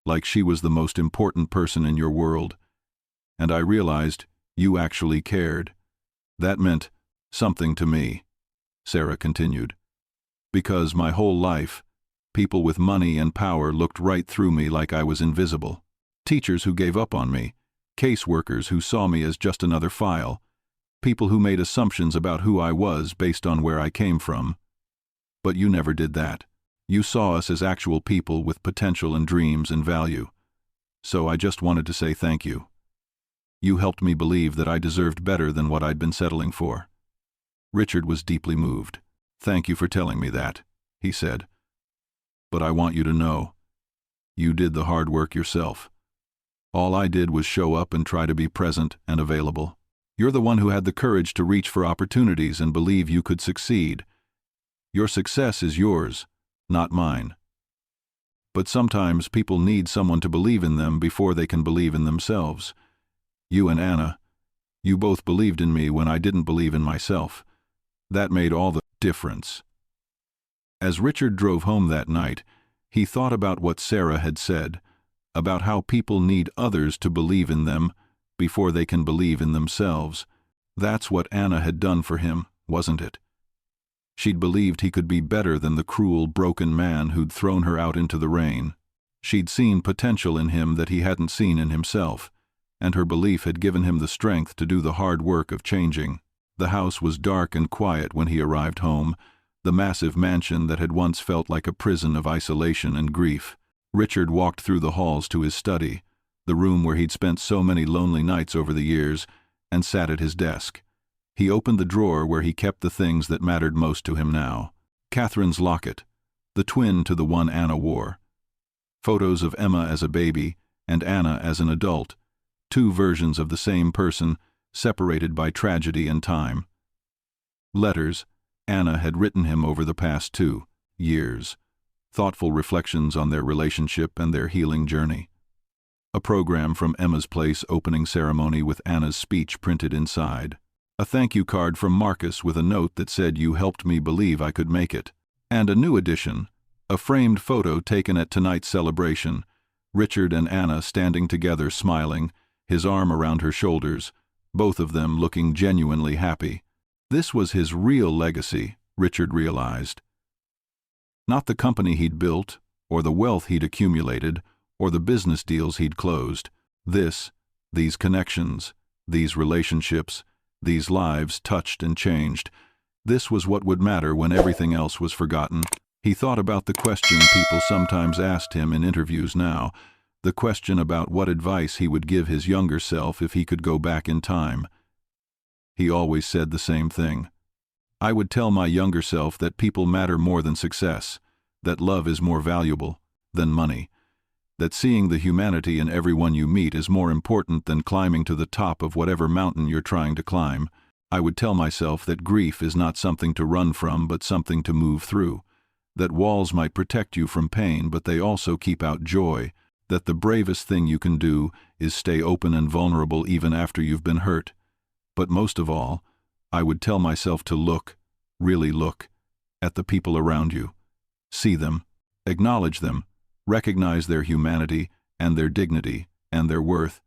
like she was the most important person in your world. And I realized you actually cared. That meant something to me," Sarah continued. "Because my whole life, people with money and power looked right through me like I was invisible. Teachers who gave up on me, caseworkers who saw me as just another file, people who made assumptions about who I was based on where I came from. But you never did that. You saw us as actual people with potential and dreams and value. So I just wanted to say thank you. You helped me believe that I deserved better than what I'd been settling for." Richard was deeply moved. "Thank you for telling me that," he said. "But I want you to know, you did the hard work yourself. All I did was show up and try to be present and available. You're the one who had the courage to reach for opportunities and believe you could succeed. Your success is yours, not mine. But sometimes people need someone to believe in them before they can believe in themselves. You and Anna, you both believed in me when I didn't believe in myself. That made all the difference." As Richard drove home that night, he thought about what Sarah had said, about how people need others to believe in them before they can believe in themselves. That's what Anna had done for him, wasn't it? She'd believed he could be better than the cruel, broken man who'd thrown her out into the rain. She'd seen potential in him that he hadn't seen in himself, and her belief had given him the strength to do the hard work of changing. The house was dark and quiet when he arrived home, the massive mansion that had once felt like a prison of isolation and grief. Richard walked through the halls to his study, the room where he'd spent so many lonely nights over the years, and sat at his desk. He opened the drawer where he kept the things that mattered most to him now. Catherine's locket, the twin to the one Anna wore. Photos of Emma as a baby and Anna as an adult, two versions of the same person, separated by tragedy and time. Letters Anna had written him over the past 2 years, thoughtful reflections on their relationship and their healing journey. A program from Emma's Place opening ceremony with Anna's speech printed inside. A thank you card from Marcus with a note that said you helped me believe I could make it. And a new addition, a framed photo taken at tonight's celebration, Richard and Anna standing together smiling, his arm around her shoulders, both of them looking genuinely happy. This was his real legacy, Richard realized. Not the company he'd built, or the wealth he'd accumulated, or the business deals he'd closed. These connections, these relationships, these lives touched and changed. This was what would matter when everything else was forgotten. He thought about the question people sometimes asked him in interviews now, the question about what advice he would give his younger self if he could go back in time. He always said the same thing. I would tell my younger self that people matter more than success, that love is more valuable than money, that seeing the humanity in everyone you meet is more important than climbing to the top of whatever mountain you're trying to climb. I would tell myself that grief is not something to run from but something to move through, that walls might protect you from pain but they also keep out joy, that the bravest thing you can do is stay open and vulnerable even after you've been hurt. But most of all, I would tell myself to look, really look, at the people around you. See them, acknowledge them, recognize their humanity and their dignity and their worth.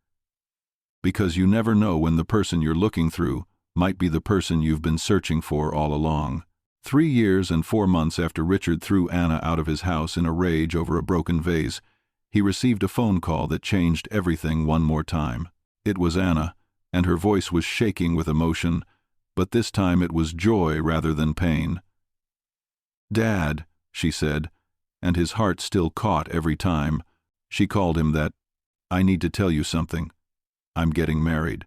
Because you never know when the person you're looking through might be the person you've been searching for all along. 3 years and 4 months after Richard threw Anna out of his house in a rage over a broken vase, he received a phone call that changed everything one more time. It was Anna, and her voice was shaking with emotion, but this time it was joy rather than pain. "Dad," she said, and his heart still caught every time. She called him that. "I need to tell you something. I'm getting married."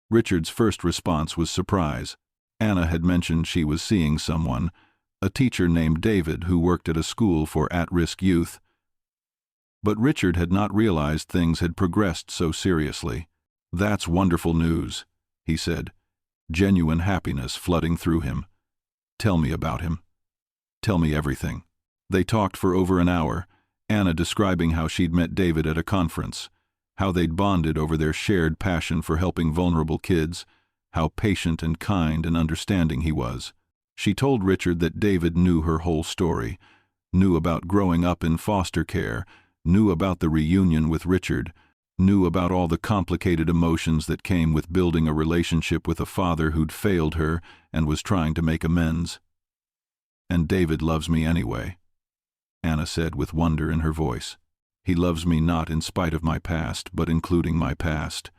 Richard's first response was surprise. Anna had mentioned she was seeing someone, a teacher named David who worked at a school for at-risk youth. But Richard had not realized things had progressed so seriously. "That's wonderful news," he said, genuine happiness flooding through him. "Tell me about him. Tell me everything." They talked for over an hour, Anna describing how she'd met David at a conference, how they'd bonded over their shared passion for helping vulnerable kids, how patient and kind and understanding he was. She told Richard that David knew her whole story, knew about growing up in foster care, knew about the reunion with Richard, knew about all the complicated emotions that came with building a relationship with a father who'd failed her and was trying to make amends. "And David loves me anyway," Anna said with wonder in her voice. "He loves me not in spite of my past, but including my past.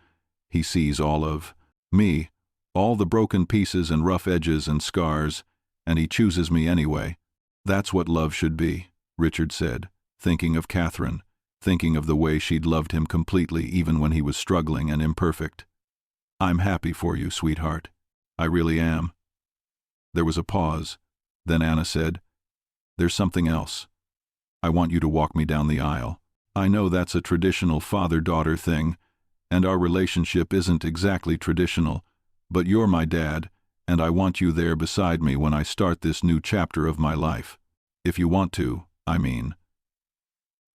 He sees all of me, all the broken pieces and rough edges and scars, and he chooses me anyway. That's what love should be," Richard said, thinking of Catherine, thinking of the way she'd loved him completely even when he was struggling and imperfect. "I'm happy for you, sweetheart. I really am." There was a pause. Then Anna said, "There's something else. I want you to walk me down the aisle. I know that's a traditional father-daughter thing, and our relationship isn't exactly traditional, but you're my dad, and I want you there beside me when I start this new chapter of my life. If you want to, I mean.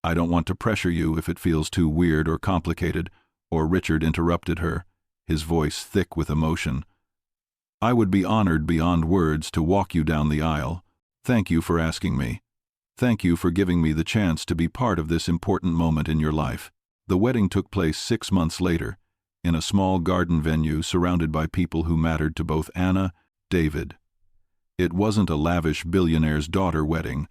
I don't want to pressure you if it feels too weird or complicated," or Richard interrupted her, his voice thick with emotion. "I would be honored beyond words to walk you down the aisle. Thank you for asking me. Thank you for giving me the chance to be part of this important moment in your life." The wedding took place 6 months later, in a small garden venue surrounded by people who mattered to both Anna, David. It wasn't a lavish billionaire's daughter wedding,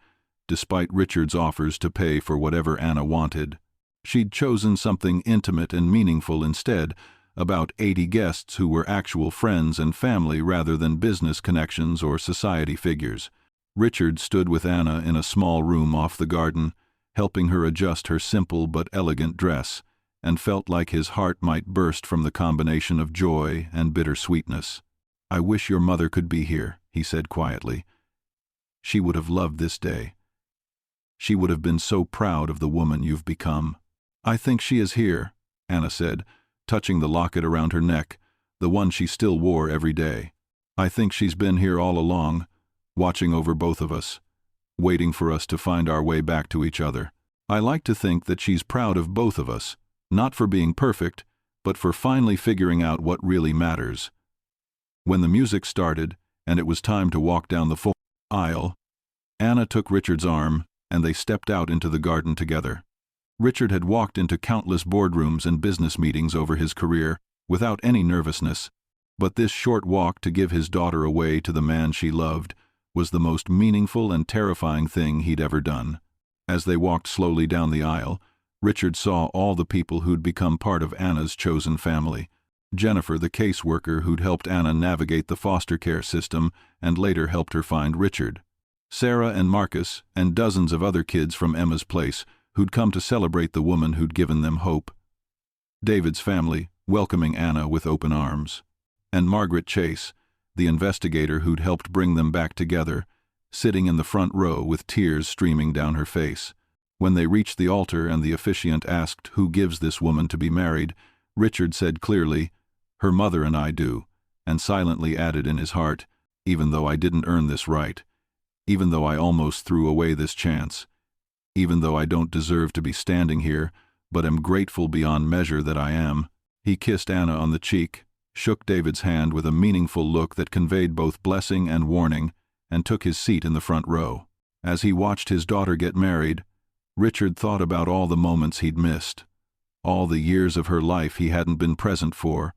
despite Richard's offers to pay for whatever Anna wanted. She'd chosen something intimate and meaningful instead, about 80 guests who were actual friends and family rather than business connections or society figures. Richard stood with Anna in a small room off the garden, helping her adjust her simple but elegant dress, and felt like his heart might burst from the combination of joy and bittersweetness. "I wish your mother could be here," he said quietly. "She would have loved this day. She would have been so proud of the woman you've become." "I think she is here," Anna said, touching the locket around her neck, the one she still wore every day. "I think she's been here all along, watching over both of us, waiting for us to find our way back to each other. I like to think that she's proud of both of us, not for being perfect, but for finally figuring out what really matters." When the music started, and it was time to walk down the aisle, Anna took Richard's arm, and they stepped out into the garden together. Richard had walked into countless boardrooms and business meetings over his career, without any nervousness, but this short walk to give his daughter away to the man she loved was the most meaningful and terrifying thing he'd ever done. As they walked slowly down the aisle, Richard saw all the people who'd become part of Anna's chosen family. Jennifer, the caseworker who'd helped Anna navigate the foster care system and later helped her find Richard. Sarah and Marcus, and dozens of other kids from Emma's place who'd come to celebrate the woman who'd given them hope. David's family, welcoming Anna with open arms. And Margaret Chase, the investigator who'd helped bring them back together, sitting in the front row with tears streaming down her face. When they reached the altar and the officiant asked who gives this woman to be married, Richard said clearly, "Her mother and I do, and silently added in his heart, "Even though I didn't earn this right, even though I almost threw away this chance, even though I don't deserve to be standing here, but am grateful beyond measure that I am." He kissed Anna on the cheek, shook David's hand with a meaningful look that conveyed both blessing and warning, and took his seat in the front row. As he watched his daughter get married, Richard thought about all the moments he'd missed, all the years of her life he hadn't been present for,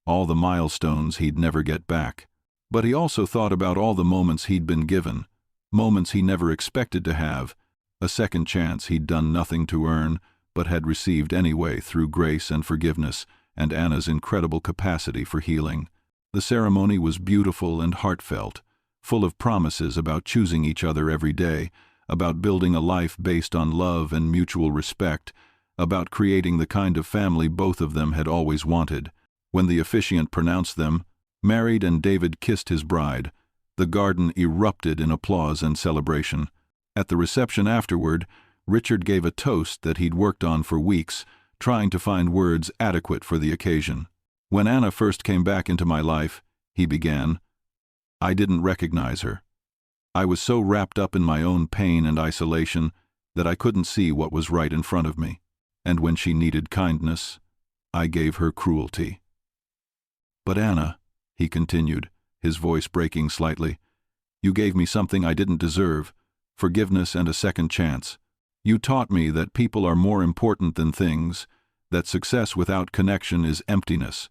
all the milestones he'd never get back. But he also thought about all the moments he'd been given, moments he never expected to have, a second chance he'd done nothing to earn, but had received anyway through grace and forgiveness and Anna's incredible capacity for healing. The ceremony was beautiful and heartfelt, full of promises about choosing each other every day, about building a life based on love and mutual respect, about creating the kind of family both of them had always wanted. When the officiant pronounced them married and David kissed his bride, the garden erupted in applause and celebration. At the reception afterward, Richard gave a toast that he'd worked on for weeks, trying to find words adequate for the occasion. "When Anna first came back into my life," he began, "I didn't recognize her. I was so wrapped up in my own pain and isolation that I couldn't see what was right in front of me. And when she needed kindness, I gave her cruelty. But Anna," he continued, his voice breaking slightly, "you gave me something I didn't deserve, forgiveness and a second chance. You taught me that people are more important than things, that success without connection is emptiness,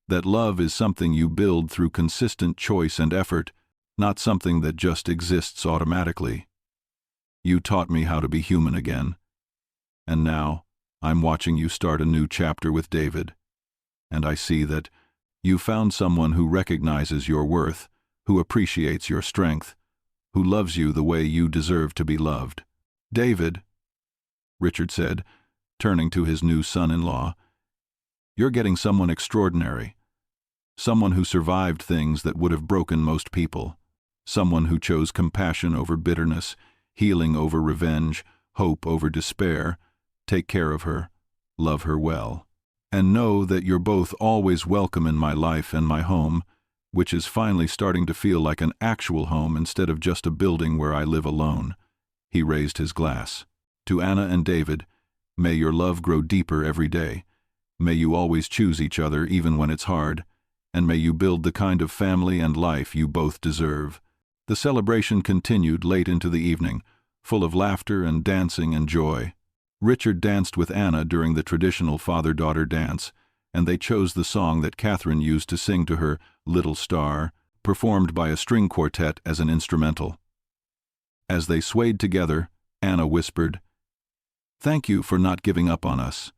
that love is something you build through consistent choice and effort, not something that just exists automatically. You taught me how to be human again. And now, I'm watching you start a new chapter with David. And I see that you found someone who recognizes your worth, who appreciates your strength, who loves you the way you deserve to be loved." "David," Richard said, turning to his new son-in-law, "you're getting someone extraordinary, someone who survived things that would have broken most people, someone who chose compassion over bitterness, healing over revenge, hope over despair. Take care of her, love her well, and know that you're both always welcome in my life and my home, which is finally starting to feel like an actual home instead of just a building where I live alone." He raised his glass. "To Anna and David, may your love grow deeper every day. May you always choose each other even when it's hard, and may you build the kind of family and life you both deserve." The celebration continued late into the evening, full of laughter and dancing and joy. Richard danced with Anna during the traditional father-daughter dance, and they chose the song that Catherine used to sing to her, "Little Star," performed by a string quartet as an instrumental. As they swayed together, Anna whispered, "Thank you for not giving up on us.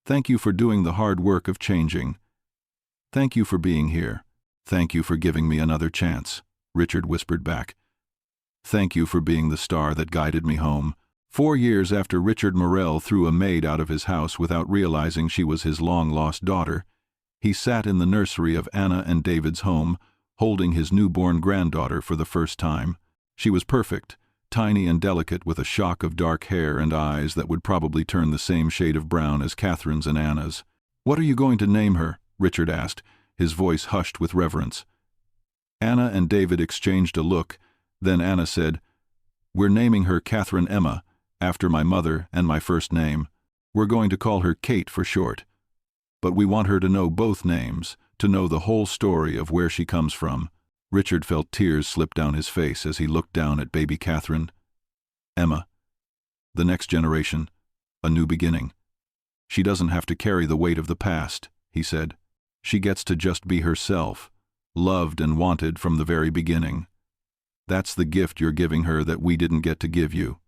Thank you for doing the hard work of changing. Thank you for being here. Thank you for giving me another chance," Richard whispered back. "Thank you for being the star that guided me home." 4 years after Richard Morell threw a maid out of his house without realizing she was his long-lost daughter, he sat in the nursery of Anna and David's home, holding his newborn granddaughter for the first time. She was perfect, tiny and delicate, with a shock of dark hair and eyes that would probably turn the same shade of brown as Catherine's and Anna's. "What are you going to name her?" Richard asked, his voice hushed with reverence. Anna and David exchanged a look, then Anna said, "We're naming her Catherine Emma, after my mother and my first name. We're going to call her Kate for short. But we want her to know both names, to know the whole story of where she comes from." Richard felt tears slip down his face as he looked down at baby Catherine. "Emma. The next generation. A new beginning. She doesn't have to carry the weight of the past," he said. "She gets to just be herself, loved and wanted from the very beginning. That's the gift you're giving her that we didn't get to give you.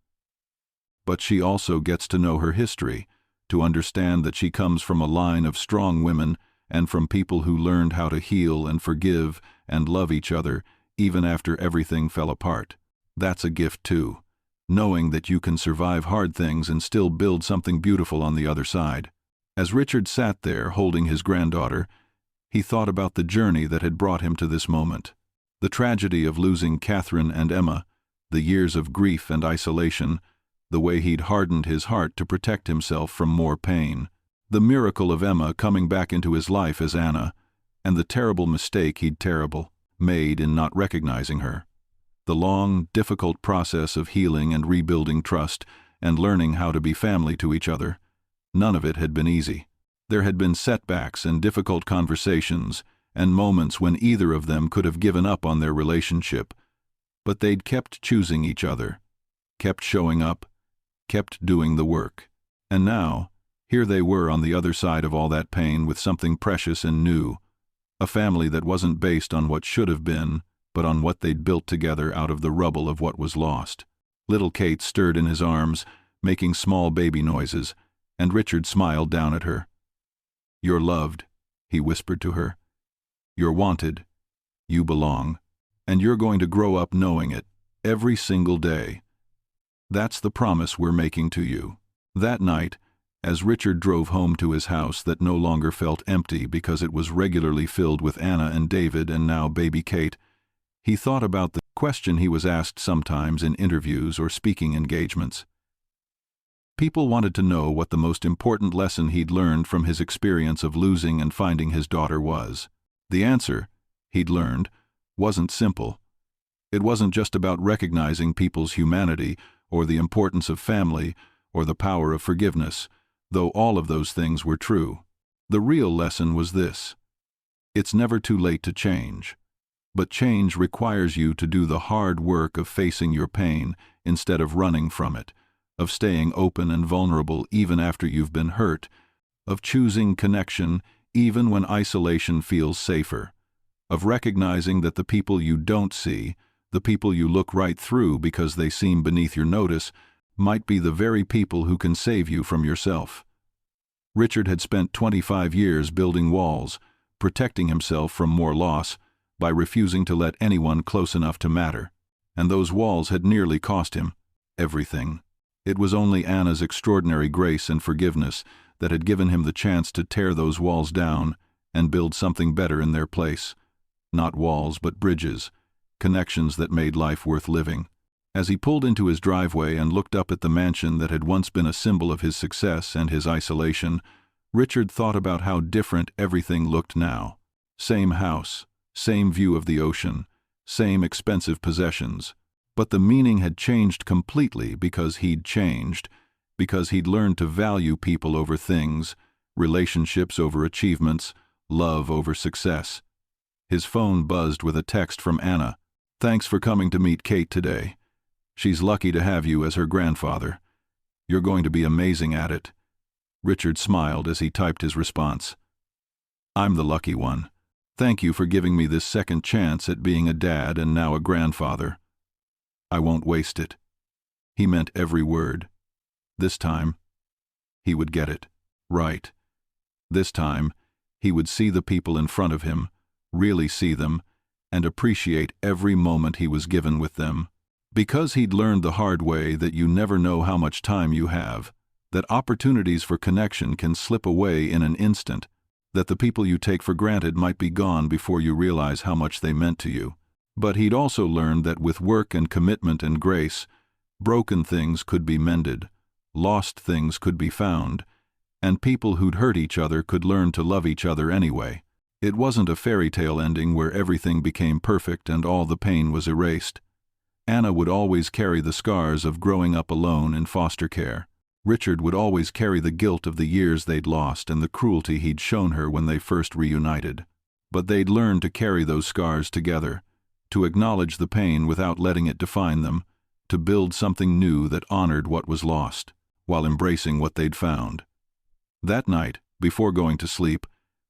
But she also gets to know her history, to understand that she comes from a line of strong women and from people who learned how to heal and forgive and love each other even after everything fell apart. That's a gift too, knowing that you can survive hard things and still build something beautiful on the other side." As Richard sat there holding his granddaughter, he thought about the journey that had brought him to this moment. The tragedy of losing Catherine and Emma, the years of grief and isolation, the way he'd hardened his heart to protect himself from more pain. The miracle of Emma coming back into his life as Anna, and the terrible mistake he'd made in not recognizing her. The long, difficult process of healing and rebuilding trust and learning how to be family to each other. None of it had been easy. There had been setbacks and difficult conversations and moments when either of them could have given up on their relationship, but they'd kept choosing each other, kept showing up, kept doing the work. And now, here they were on the other side of all that pain with something precious and new, a family that wasn't based on what should have been, but on what they'd built together out of the rubble of what was lost. Little Kate stirred in his arms, making small baby noises, and Richard smiled down at her. "You're loved," he whispered to her. "You're wanted. You belong. And you're going to grow up knowing it, every single day. That's the promise we're making to you." That night, as Richard drove home to his house that no longer felt empty because it was regularly filled with Anna and David and now baby Kate, he thought about the question he was asked sometimes in interviews or speaking engagements. People wanted to know what the most important lesson he'd learned from his experience of losing and finding his daughter was. The answer, he'd learned, wasn't simple. It wasn't just about recognizing people's humanity or the importance of family or the power of forgiveness, though all of those things were true. The real lesson was this: it's never too late to change. But change requires you to do the hard work of facing your pain instead of running from it, of staying open and vulnerable even after you've been hurt, of choosing connection even when isolation feels safer, of recognizing that the people you don't see, the people you look right through because they seem beneath your notice, might be the very people who can save you from yourself. Richard had spent 25 years building walls, protecting himself from more loss, by refusing to let anyone close enough to matter, and those walls had nearly cost him everything. It was only Anna's extraordinary grace and forgiveness that had given him the chance to tear those walls down and build something better in their place. Not walls, but bridges, connections that made life worth living. As he pulled into his driveway and looked up at the mansion that had once been a symbol of his success and his isolation, Richard thought about how different everything looked now. Same house, same view of the ocean, same expensive possessions. But the meaning had changed completely because he'd changed, because he'd learned to value people over things, relationships over achievements, love over success. His phone buzzed with a text from Anna. "Thanks for coming to meet Kate today. She's lucky to have you as her grandfather. You're going to be amazing at it." Richard smiled as he typed his response. "I'm the lucky one. Thank you for giving me this second chance at being a dad and now a grandfather. I won't waste it." He meant every word. This time, he would get it right. This time, he would see the people in front of him, really see them, and appreciate every moment he was given with them. Because he'd learned the hard way that you never know how much time you have, that opportunities for connection can slip away in an instant, that the people you take for granted might be gone before you realize how much they meant to you. But he'd also learned that with work and commitment and grace, broken things could be mended, lost things could be found, and people who'd hurt each other could learn to love each other anyway. It wasn't a fairy tale ending where everything became perfect and all the pain was erased. Anna would always carry the scars of growing up alone in foster care. Richard would always carry the guilt of the years they'd lost and the cruelty he'd shown her when they first reunited. But they'd learned to carry those scars together, to acknowledge the pain without letting it define them, to build something new that honored what was lost, while embracing what they'd found. That night, before going to sleep,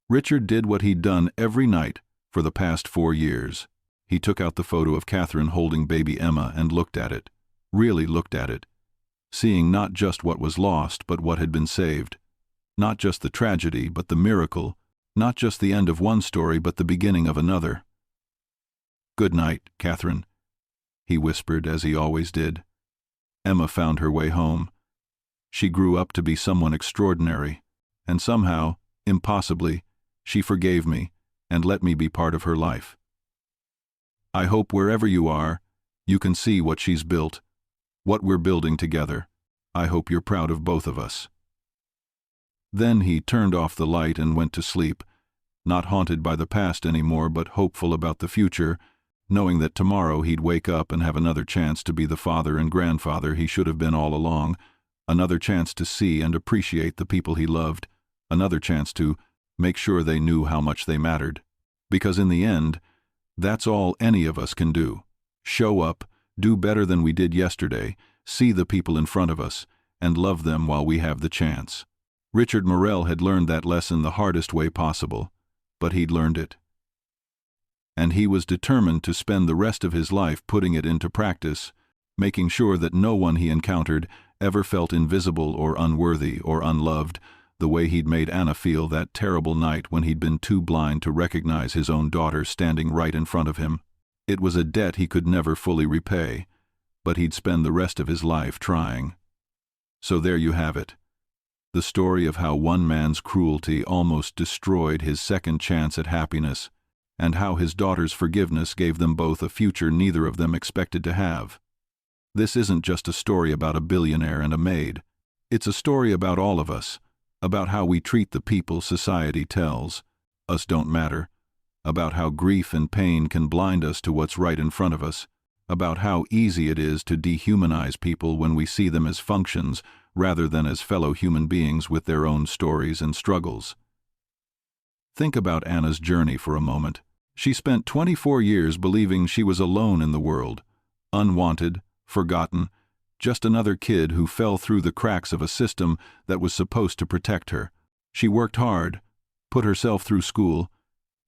Richard did what he'd done every night for the past 4 years. He took out the photo of Catherine holding baby Emma and looked at it, really looked at it, seeing not just what was lost but what had been saved, not just the tragedy but the miracle, not just the end of one story but the beginning of another. "Good night, Catherine," he whispered as he always did. Emma found her way home. She grew up to be someone extraordinary, and somehow, impossibly, she forgave me and let me be part of her life. I hope wherever you are, you can see what she's built, what we're building together. I hope you're proud of both of us. Then he turned off the light and went to sleep, not haunted by the past anymore but hopeful about the future, knowing that tomorrow he'd wake up and have another chance to be the father and grandfather he should have been all along, another chance to see and appreciate the people he loved, another chance to make sure they knew how much they mattered. Because in the end, that's all any of us can do. Show up, do better than we did yesterday, see the people in front of us, and love them while we have the chance. Richard Morel had learned that lesson the hardest way possible, but he'd learned it. And he was determined to spend the rest of his life putting it into practice, making sure that no one he encountered ever felt invisible or unworthy or unloved, the way he'd made Anna feel that terrible night when he'd been too blind to recognize his own daughter standing right in front of him. It was a debt he could never fully repay, but he'd spend the rest of his life trying. So there you have it. The story of how one man's cruelty almost destroyed his second chance at happiness, and how his daughter's forgiveness gave them both a future neither of them expected to have. This isn't just a story about a billionaire and a maid. It's a story about all of us, about how we treat the people society tells us don't matter, about how grief and pain can blind us to what's right in front of us, about how easy it is to dehumanize people when we see them as functions rather than as fellow human beings with their own stories and struggles. Think about Anna's journey for a moment. She spent 24 years believing she was alone in the world, unwanted, forgotten, just another kid who fell through the cracks of a system that was supposed to protect her. She worked hard, put herself through school,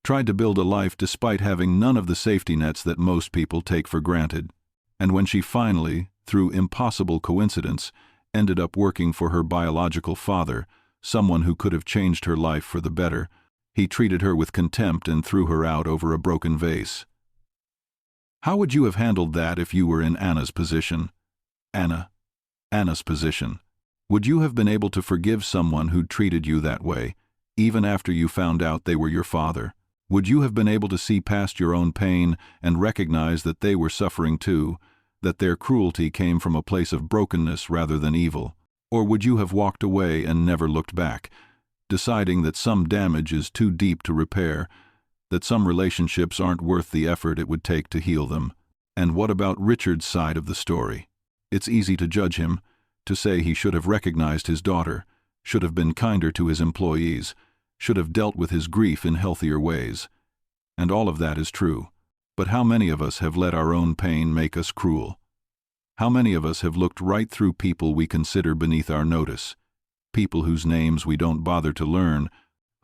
tried to build a life despite having none of the safety nets that most people take for granted. And when she finally, through impossible coincidence, ended up working for her biological father, someone who could have changed her life for the better, he treated her with contempt and threw her out over a broken vase. How would you have handled that if you were in Anna's position? Anna's position. Would you have been able to forgive someone who'd treated you that way, even after you found out they were your father? Would you have been able to see past your own pain and recognize that they were suffering too, that their cruelty came from a place of brokenness rather than evil? Or would you have walked away and never looked back, deciding that some damage is too deep to repair, that some relationships aren't worth the effort it would take to heal them? And what about Richard's side of the story? It's easy to judge him, to say he should have recognized his daughter, should have been kinder to his employees, should have dealt with his grief in healthier ways. And all of that is true. But how many of us have let our own pain make us cruel? How many of us have looked right through people we consider beneath our notice, people whose names we don't bother to learn,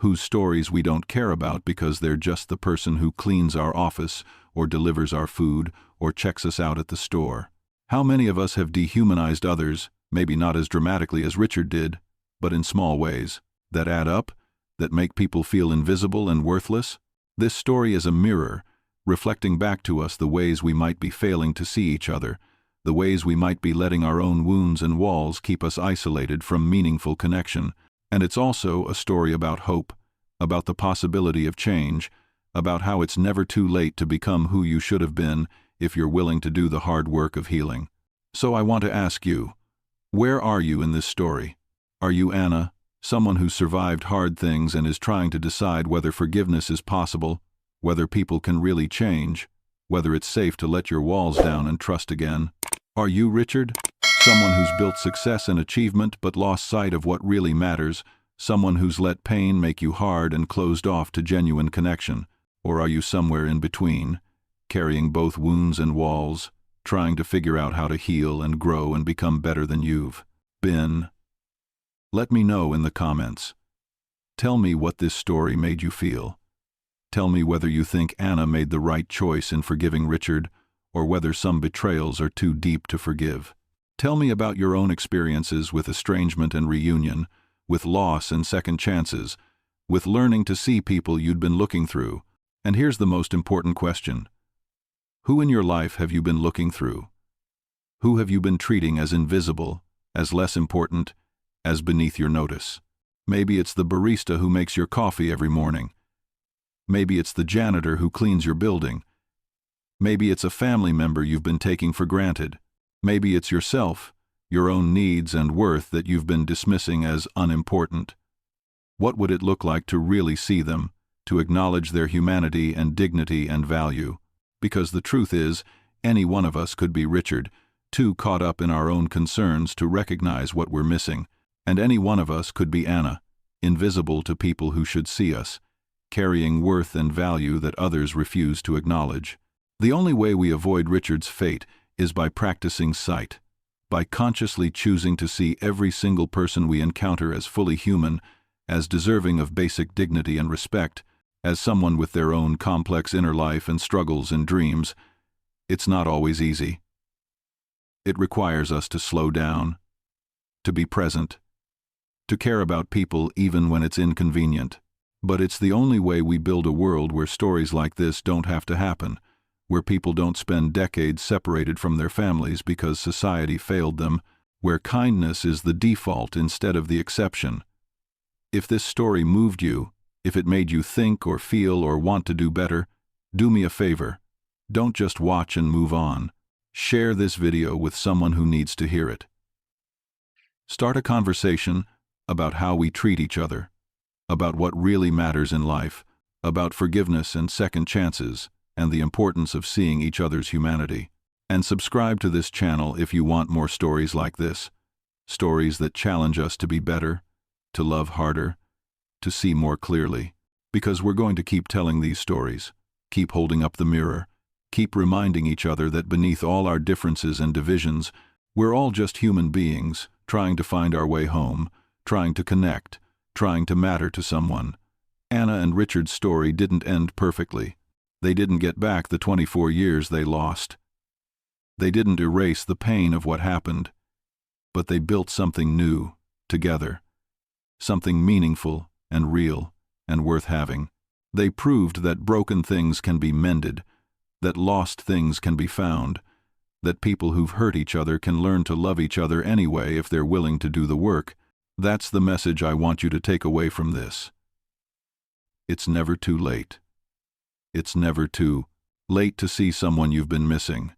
whose stories we don't care about because they're just the person who cleans our office or delivers our food or checks us out at the store? How many of us have dehumanized others, maybe not as dramatically as Richard did, but in small ways, that add up, that make people feel invisible and worthless? This story is a mirror, reflecting back to us the ways we might be failing to see each other, the ways we might be letting our own wounds and walls keep us isolated from meaningful connection. And it's also a story about hope, about the possibility of change, about how it's never too late to become who you should have been if you're willing to do the hard work of healing. So I want to ask you, where are you in this story? Are you Anna, someone who survived hard things and is trying to decide whether forgiveness is possible, whether people can really change, whether it's safe to let your walls down and trust again? Are you Richard, someone who's built success and achievement but lost sight of what really matters, someone who's let pain make you hard and closed off to genuine connection? Or are you somewhere in between, carrying both wounds and walls, trying to figure out how to heal and grow and become better than you've been? Let me know in the comments. Tell me what this story made you feel. Tell me whether you think Anna made the right choice in forgiving Richard, or whether some betrayals are too deep to forgive. Tell me about your own experiences with estrangement and reunion, with loss and second chances, with learning to see people you'd been looking through. And here's the most important question. Who in your life have you been looking through? Who have you been treating as invisible, as less important, as beneath your notice? Maybe it's the barista who makes your coffee every morning. Maybe it's the janitor who cleans your building. Maybe it's a family member you've been taking for granted. Maybe it's yourself, your own needs and worth that you've been dismissing as unimportant. What would it look like to really see them, to acknowledge their humanity and dignity and value. Because the truth is, any one of us could be Richard, too caught up in our own concerns to recognize what we're missing, and any one of us could be Anna, invisible to people who should see us, carrying worth and value that others refuse to acknowledge. The only way we avoid Richard's fate is by practicing sight, by consciously choosing to see every single person we encounter as fully human, as deserving of basic dignity and respect, as someone with their own complex inner life and struggles and dreams. It's not always easy. It requires us to slow down, to be present, to care about people even when it's inconvenient. But it's the only way we build a world where stories like this don't have to happen, where people don't spend decades separated from their families because society failed them, where kindness is the default instead of the exception. If this story moved you, if it made you think or feel or want to do better, do me a favor. Don't just watch and move on. Share this video with someone who needs to hear it. Start a conversation about how we treat each other, about what really matters in life, about forgiveness and second chances, and the importance of seeing each other's humanity. And subscribe to this channel if you want more stories like this, stories that challenge us to be better, to love harder, to see more clearly. Because we're going to keep telling these stories, keep holding up the mirror, keep reminding each other that beneath all our differences and divisions, we're all just human beings, trying to find our way home, trying to connect, trying to matter to someone. Anna and Richard's story didn't end perfectly. They didn't get back the 24 years they lost. They didn't erase the pain of what happened, but they built something new, together. Something meaningful and real and worth having. They proved that broken things can be mended, that lost things can be found, that people who've hurt each other can learn to love each other anyway if they're willing to do the work. That's the message I want you to take away from this. It's never too late. It's never too late to see someone you've been missing.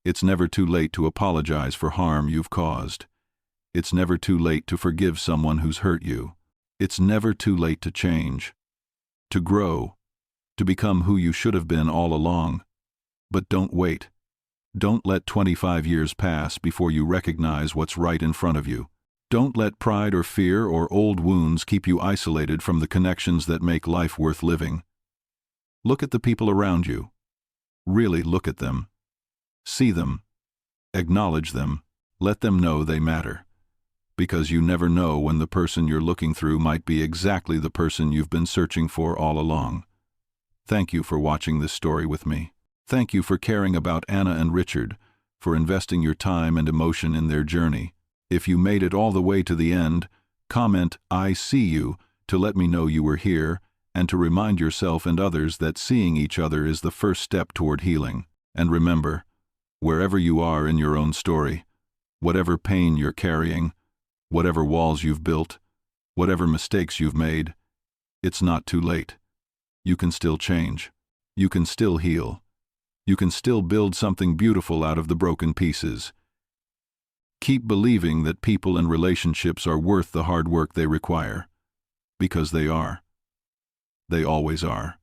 It's never too late to apologize for harm you've caused. It's never too late to forgive someone who's hurt you. It's never too late to change, to grow, to become who you should have been all along. But don't wait. Don't let 25 years pass before you recognize what's right in front of you. Don't let pride or fear or old wounds keep you isolated from the connections that make life worth living. Look at the people around you. Really look at them. See them. Acknowledge them. Let them know they matter. Because you never know when the person you're looking through might be exactly the person you've been searching for all along. Thank you for watching this story with me. Thank you for caring about Anna and Richard, for investing your time and emotion in their journey. If you made it all the way to the end, comment "I see you" to let me know you were here, and to remind yourself and others that seeing each other is the first step toward healing. And remember, wherever you are in your own story, whatever pain you're carrying, whatever walls you've built, whatever mistakes you've made, it's not too late. You can still change. You can still heal. You can still build something beautiful out of the broken pieces. Keep believing that people and relationships are worth the hard work they require. Because they are. They always are.